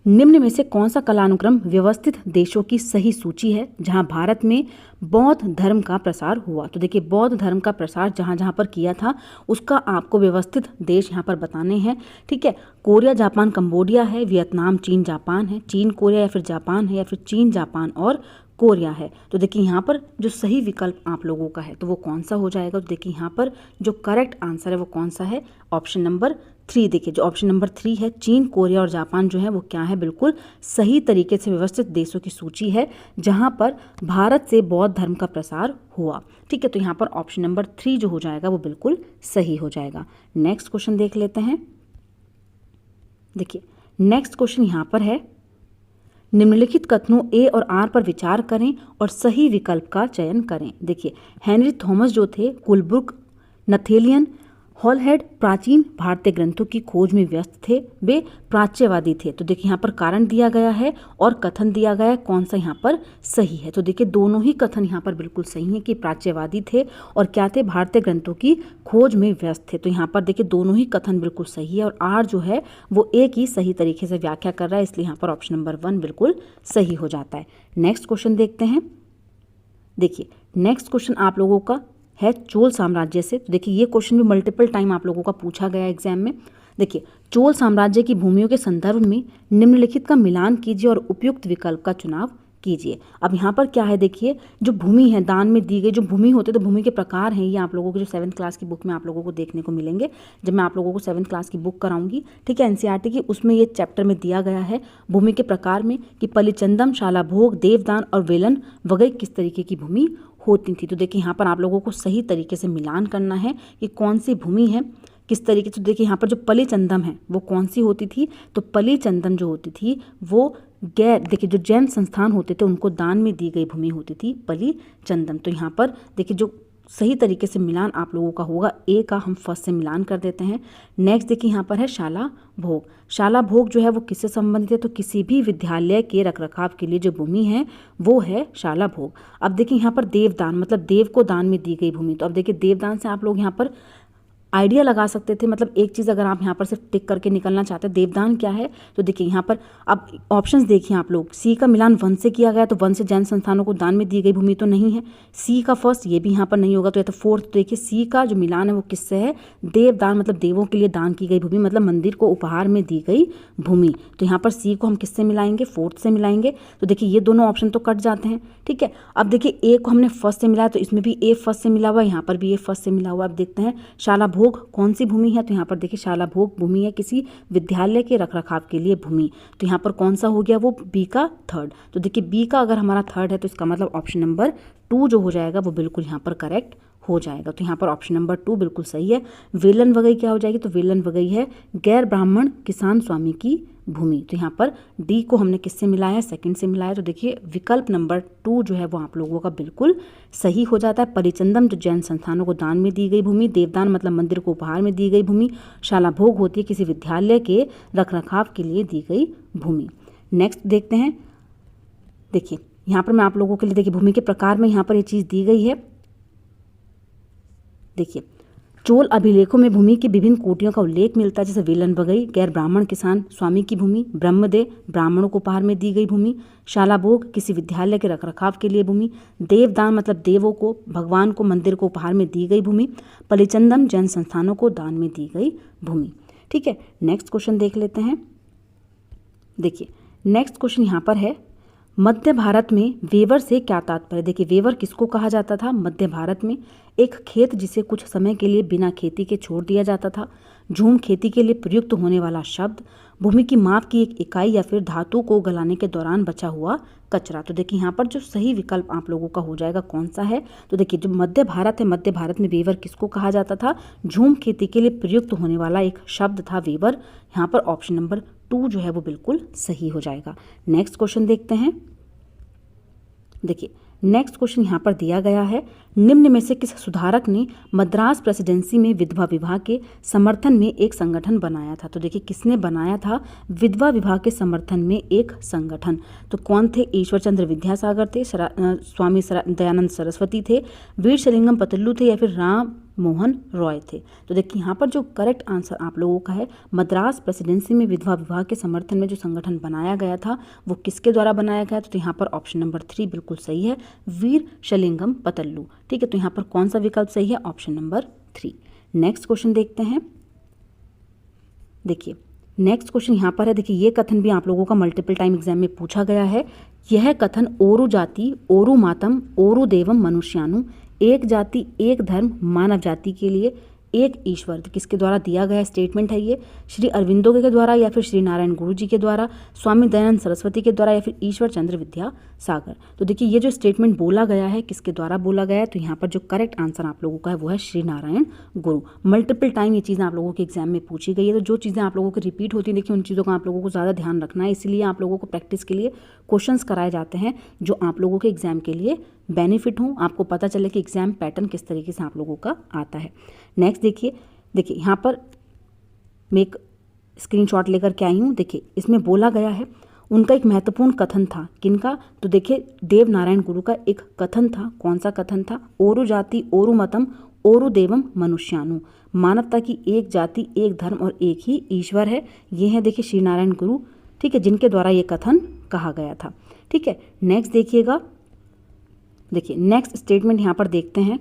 निम्न में से कौन सा कलानुक्रम व्यवस्थित देशों की सही सूची है जहां भारत में बौद्ध धर्म का प्रसार हुआ? तो देखिए बौद्ध धर्म का प्रसार जहां जहां पर किया था उसका आपको व्यवस्थित देश यहां पर बताने हैं। ठीक है, कोरिया, जापान, कंबोडिया है, वियतनाम, चीन, जापान है, चीन, कोरिया या फिर जापान है, या फिर चीन, जापान और कोरिया है। तो देखिए यहाँ पर जो सही विकल्प आप लोगों का है तो वो कौन सा हो जाएगा? तो देखिए यहाँ पर जो करेक्ट आंसर है वो कौन सा है? Option number 3। देखिए जो ऑप्शन नंबर 3 है, चीन, कोरिया और जापान जो है वो क्या है? बिल्कुल सही तरीके से व्यवस्थित देशों की सूची है जहाँ पर भारत से बौद्ध धर्म का प्रसार हुआ। ठीक है, तो यहाँ पर ऑप्शन नंबर 3 जो हो जाएगा वो बिल्कुल सही हो जाएगा। नेक्स्ट क्वेश्चन देख लेते हैं। देखिए नेक्स्ट क्वेश्चन यहाँ पर है, निम्नलिखित कथनों ए और आर पर विचार करें और सही विकल्प का चयन करें। देखिए हेनरी थॉमस जो थे, कुलब्रुक, नथेलियन, हॉलहेड प्राचीन भारतीय ग्रंथों की खोज में व्यस्त थे, वे प्राच्यवादी थे। तो देखिए यहाँ पर कारण दिया गया है और कथन दिया गया है, कौन सा यहाँ पर सही है? तो देखिए दोनों ही कथन यहाँ पर बिल्कुल सही है कि प्राच्यवादी थे और क्या थे? भारतीय ग्रंथों की खोज में व्यस्त थे। तो यहाँ पर देखिए दोनों ही कथन बिल्कुल सही है और आर जो है वो एक ही सही तरीके से व्याख्या कर रहा है, इसलिए यहाँ पर ऑप्शन नंबर 1 बिल्कुल सही हो जाता है। नेक्स्ट क्वेश्चन देखते हैं। देखिए नेक्स्ट क्वेश्चन आप लोगों का है चोल साम्राज्य से। तो देखिए ये क्वेश्चन भी मल्टीपल टाइम आप लोगों का पूछा गया एग्जाम में। देखिए चोल साम्राज्य की भूमियों के संदर्भ में निम्नलिखित का मिलान कीजिए और उपयुक्त विकल्प का चुनाव कीजिए। अब यहाँ पर क्या है, देखिए जो भूमि है दान में दी गई, जो भूमि होते तो भूमि के प्रकार हैं, ये आप लोगों को जो 7th क्लास की बुक में आप लोगों को देखने को मिलेंगे जब मैं आप लोगों को 7th क्लास की बुक कराऊंगी, ठीक है, एनसीईआरटी की, उसमें ये चैप्टर में दिया गया है भूमि के प्रकार में कि पलिचंदम, शालाभोग, देवदान और वेलन वगैरह किस तरीके की भूमि होती थी। तो देखिए यहाँ पर आप लोगों को सही तरीके से मिलान करना है कि कौन सी भूमि है किस तरीके से। देखिए यहाँ पर जो पलिचंदम है वो कौन सी होती थी, तो पलिचंदम जो होती थी वो देखिए जो जैन संस्थान होते थे उनको दान में दी गई भूमि होती थी पलिचंदम। तो यहाँ पर देखिए जो सही तरीके से मिलान आप लोगों का होगा ए का, हम फर्स्ट से मिलान कर देते हैं। नेक्स्ट देखिए यहाँ पर है शाला भोग। शाला भोग जो है वो किससे संबंधित है, तो किसी भी विद्यालय के रखरखाव के लिए जो भूमि है वो है शाला भोग। अब देखिए यहाँ पर देवदान मतलब देव को दान में दी गई भूमि। तो अब देखिए देवदान से आप लोग यहाँ पर आइडिया लगा सकते थे, मतलब एक चीज़ अगर आप यहाँ पर सिर्फ टिक करके निकलना चाहते हैं देवदान क्या है, तो देखिए यहाँ पर अब ऑप्शंस देखिए आप लोग, सी का मिलान 1 से किया गया तो 1 से जैन संस्थानों को दान में दी गई भूमि तो नहीं है, सी का फर्स्ट ये भी यहाँ पर नहीं होगा, तो या तो फोर्थ। तो देखिए सी का जो मिलान है वो किससे है, देवदान मतलब देवों के लिए दान की गई भूमि, मतलब मंदिर को उपहार में दी गई भूमि। तो यहाँ पर सी को हम किससे मिलाएंगे, फोर्थ से मिलाएंगे। तो देखिए ये दोनों ऑप्शन तो कट जाते हैं, ठीक है। अब देखिए ए को हमने फर्स्ट से मिलाया तो इसमें भी ए फर्स्ट से मिला हुआ है, यहाँ पर भी ए फर्स्ट से मिला हुआ। अब देखते हैं शाला भोग कौन सी भूमि है, तो यहाँ पर देखिए शाला भोग भूमि है किसी विद्यालय के रखरखाव के लिए भूमि। तो यहाँ पर कौन सा हो गया, वो बी का थर्ड। तो देखिए बी का अगर हमारा थर्ड है तो इसका मतलब ऑप्शन नंबर 2 जो हो जाएगा वो बिल्कुल यहाँ पर करेक्ट हो जाएगा। तो यहाँ पर ऑप्शन नंबर 2 बिल्कुल सही है। वेलन वगई क्या हो जाएगी, तो वेलन वगई है गैर ब्राह्मण किसान स्वामी की भूमि। तो यहाँ पर डी को हमने किससे मिलाया, सेकंड से मिलाया। तो देखिए विकल्प नंबर 2 जो है वो आप लोगों का बिल्कुल सही हो जाता है। परिचंदम जो जैन संस्थानों को दान में दी गई भूमि, देवदान मतलब मंदिर को उपहार में दी गई भूमि, शाला भोग होती है किसी विद्यालय के रखरखाव के लिए दी गई भूमि। नेक्स्ट देखते हैं, देखिए यहाँ पर मैं आप लोगों के लिए देखिए भूमि के प्रकार में यहाँ पर ये चीज़ दी गई है। देखिए चोल अभिलेखों में भूमि की विभिन्न कोटियों का उल्लेख मिलता है, जैसे वेलन वगई गैर ब्राह्मण किसान स्वामी की भूमि, ब्रह्मदेव ब्राह्मणों को उपहार में दी गई भूमि, शालाभोग किसी विद्यालय के रखरखाव के लिए भूमि, देवदान मतलब देवों को भगवान को मंदिर को उपहार में दी गई भूमि, पलिचंदम जैन संस्थानों को दान में दी गई भूमि। ठीक है, नेक्स्ट क्वेश्चन देख लेते हैं। देखिए नेक्स्ट क्वेश्चन यहाँ पर है, मध्य भारत में वेवर से क्या तात्पर्य। देखिए वेवर किसको कहा जाता था, मध्य भारत में एक खेत जिसे कुछ समय के लिए बिना खेती के छोड़ दिया जाता था। झूम खेती के लिए प्रयुक्त होने वाला शब्द, भूमि की माप की एक इकाई या फिर धातु को गलाने के दौरान बचा हुआ कचरा। तो देखिए यहाँ पर जो सही विकल्प आप लोगों का हो जाएगा कौन सा है, तो देखिए जो मध्य भारत है, मध्य भारत में वेवर किसको कहा जाता था, झूम खेती के लिए प्रयुक्त होने वाला एक शब्द था वेवर। यहाँ पर ऑप्शन नंबर 2 जो है वो बिल्कुल सही हो जाएगा। नेक्स्ट क्वेश्चन देखते हैं। देखिए नेक्स्ट क्वेश्चन यहाँ पर दिया गया है, निम्न में से किस सुधारक ने मद्रास प्रेसिडेंसी में विधवा विवाह के समर्थन में एक संगठन बनाया था। तो देखिए किसने बनाया था विधवा विवाह के समर्थन में एक संगठन, तो कौन थे, ईश्वर चंद्र विद्यासागर थे, स्वामी दयानंद सरस्वती थे, वीरशलिंगम पतल्लू थे, या फिर राम मोहन रॉय थे। तो देखिए यहाँ पर जो करेक्ट आंसर आप लोगों का है, मद्रास प्रेसिडेंसी में विधवा विवाह के समर्थन में जो संगठन बनाया गया था वो किसके द्वारा बनाया गया था, तो यहाँ पर ऑप्शन नंबर 3 बिल्कुल सही है, वीरशलिंगम पतल्लू। ठीक है, तो यहाँ पर कौन सा विकल्प सही है, ऑप्शन नंबर 3। नेक्स्ट क्वेश्चन देखते हैं। देखिए नेक्स्ट क्वेश्चन यहाँ पर है, देखिए ये कथन भी आप लोगों का मल्टीपल टाइम एग्जाम में पूछा गया है। यह कथन ओरु जाति ओरु मातम ओरु देवम मनुष्यानु, एक जाति एक धर्म मानव जाति के लिए एक ईश्वर, किसके द्वारा दिया गया स्टेटमेंट है ये, श्री अरविंदो के द्वारा, या फिर श्री नारायण गुरु जी के द्वारा, स्वामी दयानंद सरस्वती के द्वारा, या फिर ईश्वर चंद्र विद्यासागर। तो देखिए ये जो स्टेटमेंट बोला गया है किसके द्वारा बोला गया है, तो यहाँ पर जो करेक्ट आंसर आप लोगों का है वो है श्री नारायण गुरु। मल्टीपल टाइम ये चीज़ें आप लोगों के एग्जाम में पूछी गई है, तो जो चीज़ें आप लोगों की रिपीट होती है देखिए उन चीज़ों का आप लोगों को ज़्यादा ध्यान रखना है, इसलिए आप लोगों को प्रैक्टिस के लिए क्वेश्चंस कराए जाते हैं जो आप लोगों के एग्जाम के लिए बेनिफिट हों, आपको पता चले कि एग्जाम पैटर्न किस तरीके से आप लोगों का आता है। नेक्स्ट देखिए यहाँ पर मैं एक स्क्रीनशॉट लेकर के आई हूँ। देखिए इसमें बोला गया है, उनका एक महत्वपूर्ण कथन था, किनका, तो देखिए देव नारायण गुरु का एक कथन था। कौन सा कथन था, ओरु जाति ओरु मतम ओरु देवम मनुष्यानु, मानवता की एक जाति एक धर्म और एक ही ईश्वर है। ये है देखिए श्री नारायण गुरु, ठीक है, जिनके द्वारा ये कथन कहा गया था। ठीक है, नेक्स्ट देखिएगा। देखिए नेक्स्ट स्टेटमेंट यहाँ पर देखते हैं।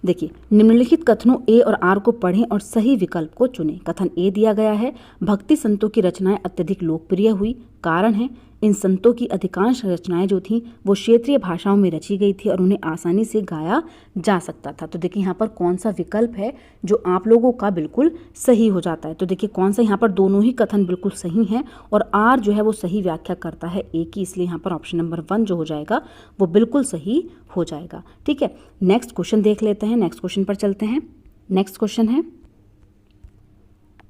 देखिए निम्नलिखित कथनों ए और आर को पढ़ें और सही विकल्प को चुनें। कथन ए दिया गया है, भक्ति संतों की रचनाएं अत्यधिक लोकप्रिय हुई। कारण है इन संतों की अधिकांश रचनाएं जो थी वो क्षेत्रीय भाषाओं में रची गई थी और उन्हें आसानी से गाया जा सकता था। तो देखिए यहाँ पर कौन सा विकल्प है जो आप लोगों का बिल्कुल सही हो जाता है। तो देखिए कौन सा, यहाँ पर दोनों ही कथन बिल्कुल सही हैं और आर जो है वो सही व्याख्या करता है ए की, इसलिए यहाँ पर ऑप्शन नंबर 1 जो हो जाएगा वो बिल्कुल सही हो जाएगा। ठीक है, नेक्स्ट क्वेश्चन देख लेते हैं। नेक्स्ट क्वेश्चन पर चलते हैं। नेक्स्ट क्वेश्चन है,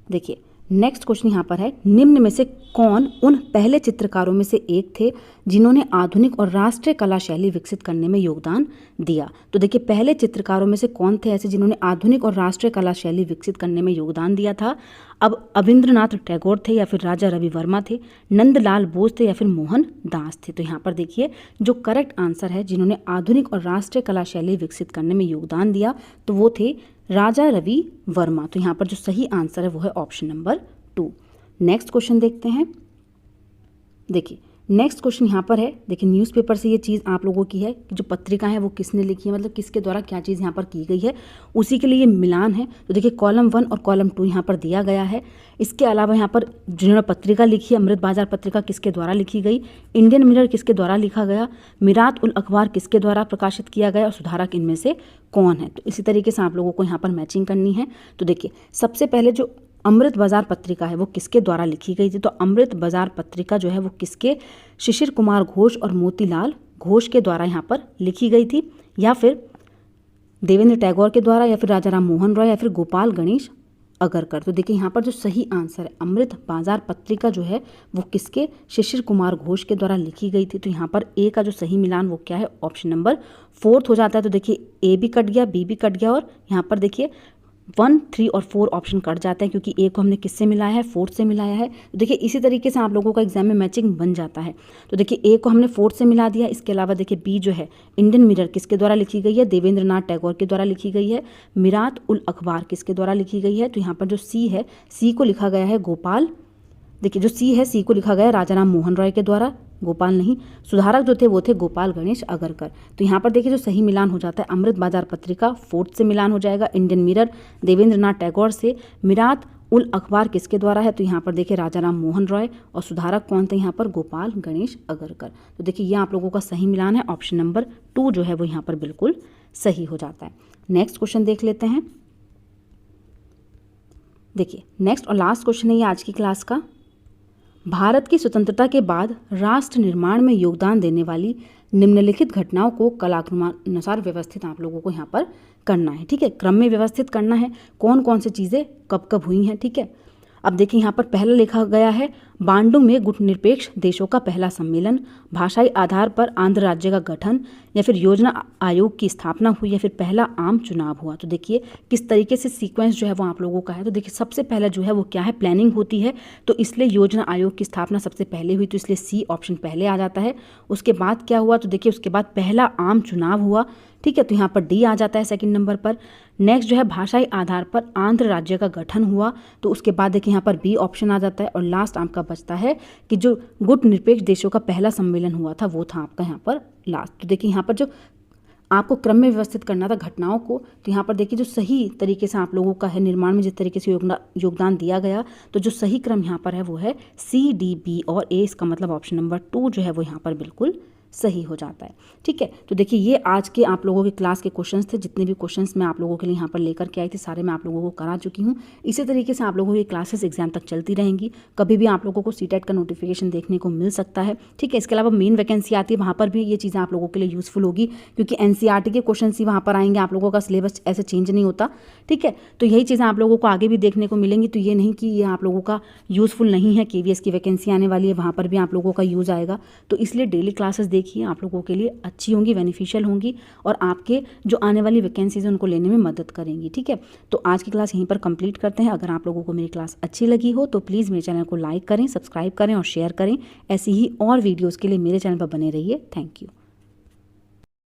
देखिए नेक्स्ट क्वेश्चन यहाँ पर है, निम्न में से कौन उन पहले चित्रकारों में से एक थे जिन्होंने आधुनिक और राष्ट्रीय कला शैली विकसित करने में योगदान दिया। तो देखिए पहले चित्रकारों में से कौन थे ऐसे जिन्होंने आधुनिक और राष्ट्रीय कला शैली विकसित करने में योगदान दिया था। अब अविंद्रनाथ टैगोर थे या फिर राजा रवि वर्मा थे, नंदलाल बोस थे या फिर मोहन दास थे। तो यहाँ पर देखिए जो करेक्ट आंसर है जिन्होंने आधुनिक और राष्ट्रीय कला शैली विकसित करने में योगदान दिया तो वो थे राजा रवि वर्मा। तो यहाँ पर जो सही आंसर है वो है ऑप्शन नंबर 2। नेक्स्ट क्वेश्चन देखते हैं। देखिए नेक्स्ट क्वेश्चन यहाँ पर है, देखिए न्यूज़पेपर से ये चीज़ आप लोगों की है कि जो पत्रिका है वो किसने लिखी है, मतलब किसके द्वारा क्या चीज़ यहाँ पर की गई है, उसी के लिए ये मिलान है। तो देखिए कॉलम 1 और कॉलम 2 यहाँ पर दिया गया है। इसके अलावा यहाँ पर जिन्होंने पत्रिका लिखी है, अमृत बाजार पत्रिका किसके द्वारा लिखी गई, इंडियन मिरर किसके द्वारा लिखा गया, मिरात उल अखबार किसके द्वारा प्रकाशित किया गया और सुधारक इनमें से कौन है। तो इसी तरीके से आप लोगों को यहाँ पर मैचिंग करनी है। तो देखिए सबसे पहले जो अमृत बाजार पत्रिका है वो किसके द्वारा लिखी गई थी, तो अमृत बाजार पत्रिका जो है वो किसके, शिशिर कुमार घोष और मोतीलाल घोष के द्वारा यहाँ पर लिखी गई थी, या फिर देवेंद्र टैगोर के द्वारा, या फिर राजा राम मोहन रॉय, या फिर गोपाल गणेश अगरकर। तो देखिए यहाँ पर जो सही आंसर है अमृत बाजार पत्रिका जो है वो किसके, शिशिर कुमार घोष के द्वारा लिखी गई थी। तो यहाँ पर ए का जो सही मिलान वो क्या है, ऑप्शन नंबर 4 हो जाता है। तो देखिए ए भी कट गया, बी भी कट गया और यहाँ पर देखिए 1, 3 और 4 ऑप्शन कट जाते हैं क्योंकि ए को हमने किससे मिलाया है, 4 से मिलाया है। तो देखिए इसी तरीके से आप लोगों का एग्जाम में मैचिंग बन जाता है। तो देखिए ए को हमने 4 से मिला दिया। इसके अलावा देखिए बी जो है इंडियन मिरर किसके द्वारा लिखी गई है, देवेंद्रनाथ टैगोर के द्वारा लिखी गई है। मिरात उल अखबार किसके द्वारा लिखी गई है, तो यहाँ पर जो सी है, सी को लिखा गया है गोपाल, देखिए जो सी है सी को लिखा गया है राजा राम मोहन रॉय के द्वारा, गोपाल नहीं, सुधारक जो थे वो थे गोपाल गणेश अगरकर। तो यहाँ पर देखिए जो सही मिलान हो जाता है अमृत बाजार पत्रिका 4 से मिलान हो जाएगा, इंडियन मिरर देवेंद्रनाथ टैगोर से, मिरात उल अखबार किसके द्वारा है, तो यहाँ पर देखिए राजा राम मोहन रॉय और सुधारक कौन थे यहाँ पर, गोपाल गणेश अगरकर। तो देखिए ये आप लोगों का सही मिलान है, ऑप्शन नंबर 2 जो है वो यहाँ पर बिल्कुल सही हो जाता है। नेक्स्ट क्वेश्चन देख लेते हैं। देखिए नेक्स्ट और लास्ट क्वेश्चन है ये आज की क्लास का, भारत की स्वतंत्रता के बाद राष्ट्र निर्माण में योगदान देने वाली निम्नलिखित घटनाओं को कालक्रमानुसार व्यवस्थित आप लोगों को यहाँ पर करना है। ठीक है, क्रम में व्यवस्थित करना है, कौन कौन सी चीज़ें कब कब हुई हैं। ठीक है, अब देखिए यहाँ पर पहला लिखा गया है बांडुंग में गुटनिरपेक्ष देशों का पहला सम्मेलन, भाषाई आधार पर आंध्र राज्य का गठन, या फिर योजना आयोग की स्थापना हुई, या फिर पहला आम चुनाव हुआ। तो देखिए किस तरीके से सीक्वेंस जो है वो आप लोगों का है। तो देखिए सबसे पहला जो है वो क्या है, प्लानिंग होती है, तो इसलिए योजना आयोग की स्थापना सबसे पहले हुई, तो इसलिए सी ऑप्शन पहले आ जाता है। उसके बाद क्या हुआ, तो देखिए उसके बाद पहला आम चुनाव हुआ। ठीक है, तो यहाँ पर डी आ जाता है सेकंड नंबर पर। नेक्स्ट जो है भाषाई आधार पर आंध्र राज्य का गठन हुआ, तो उसके बाद देखिए यहाँ पर बी ऑप्शन आ जाता है। और लास्ट आपका बचता है कि जो गुट निरपेक्ष देशों का पहला सम्मेलन हुआ था वो था आपका यहाँ पर लास्ट। तो देखिए यहाँ पर जो आपको क्रम में व्यवस्थित करना था घटनाओं को, तो यहाँ पर देखिए जो सही तरीके से आप लोगों का है निर्माण में जिस तरीके से योगदान दिया गया, तो जो सही क्रम यहाँ पर है वो है सी, डी, बी और ए। इसका मतलब ऑप्शन नंबर 2 जो है वो यहाँ पर बिल्कुल सही हो जाता है। ठीक है, तो देखिए ये आज के आप लोगों के क्लास के क्वेश्चंस थे। जितने भी क्वेश्चंस मैं आप लोगों के लिए यहाँ पर लेकर के आई थी सारे मैं आप लोगों को करा चुकी हूँ। इसी तरीके से आप लोगों की क्लासेस एग्जाम तक चलती रहेंगी। कभी भी आप लोगों को सीटेट का नोटिफिकेशन देखने को मिल सकता है। ठीक है, इसके अलावा मेन वैकेंसी आती है, वहाँ पर भी ये चीज़ें आप लोगों के लिए यूज़फुल होगी क्योंकि NCERT के क्वेश्चन ही वहाँ पर आएंगे, आप लोगों का सिलेबस ऐसे चेंज नहीं होता। ठीक है, तो यही चीज़ें आप लोगों को आगे भी देखने को मिलेंगी। तो ये नहीं कि ये आप लोगों का यूज़फुल नहीं है, KVS की वैकेंसी आने वाली है, वहाँ पर भी आप लोगों का यूज़ आएगा। तो इसलिए डेली क्लासेस देखिए, आप लोगों के लिए अच्छी होंगी, बेनिफिशियल होंगी और आपके जो आने वाली वैकेंसीज हैं उनको लेने में मदद करेंगी। ठीक है, तो आज की क्लास यहीं पर कंप्लीट करते हैं। अगर आप लोगों को मेरी क्लास अच्छी लगी हो तो प्लीज़ मेरे चैनल को लाइक करें, सब्सक्राइब करें और शेयर करें। ऐसी ही और वीडियोज़ के लिए मेरे चैनल पर बने रहिए। Thank you.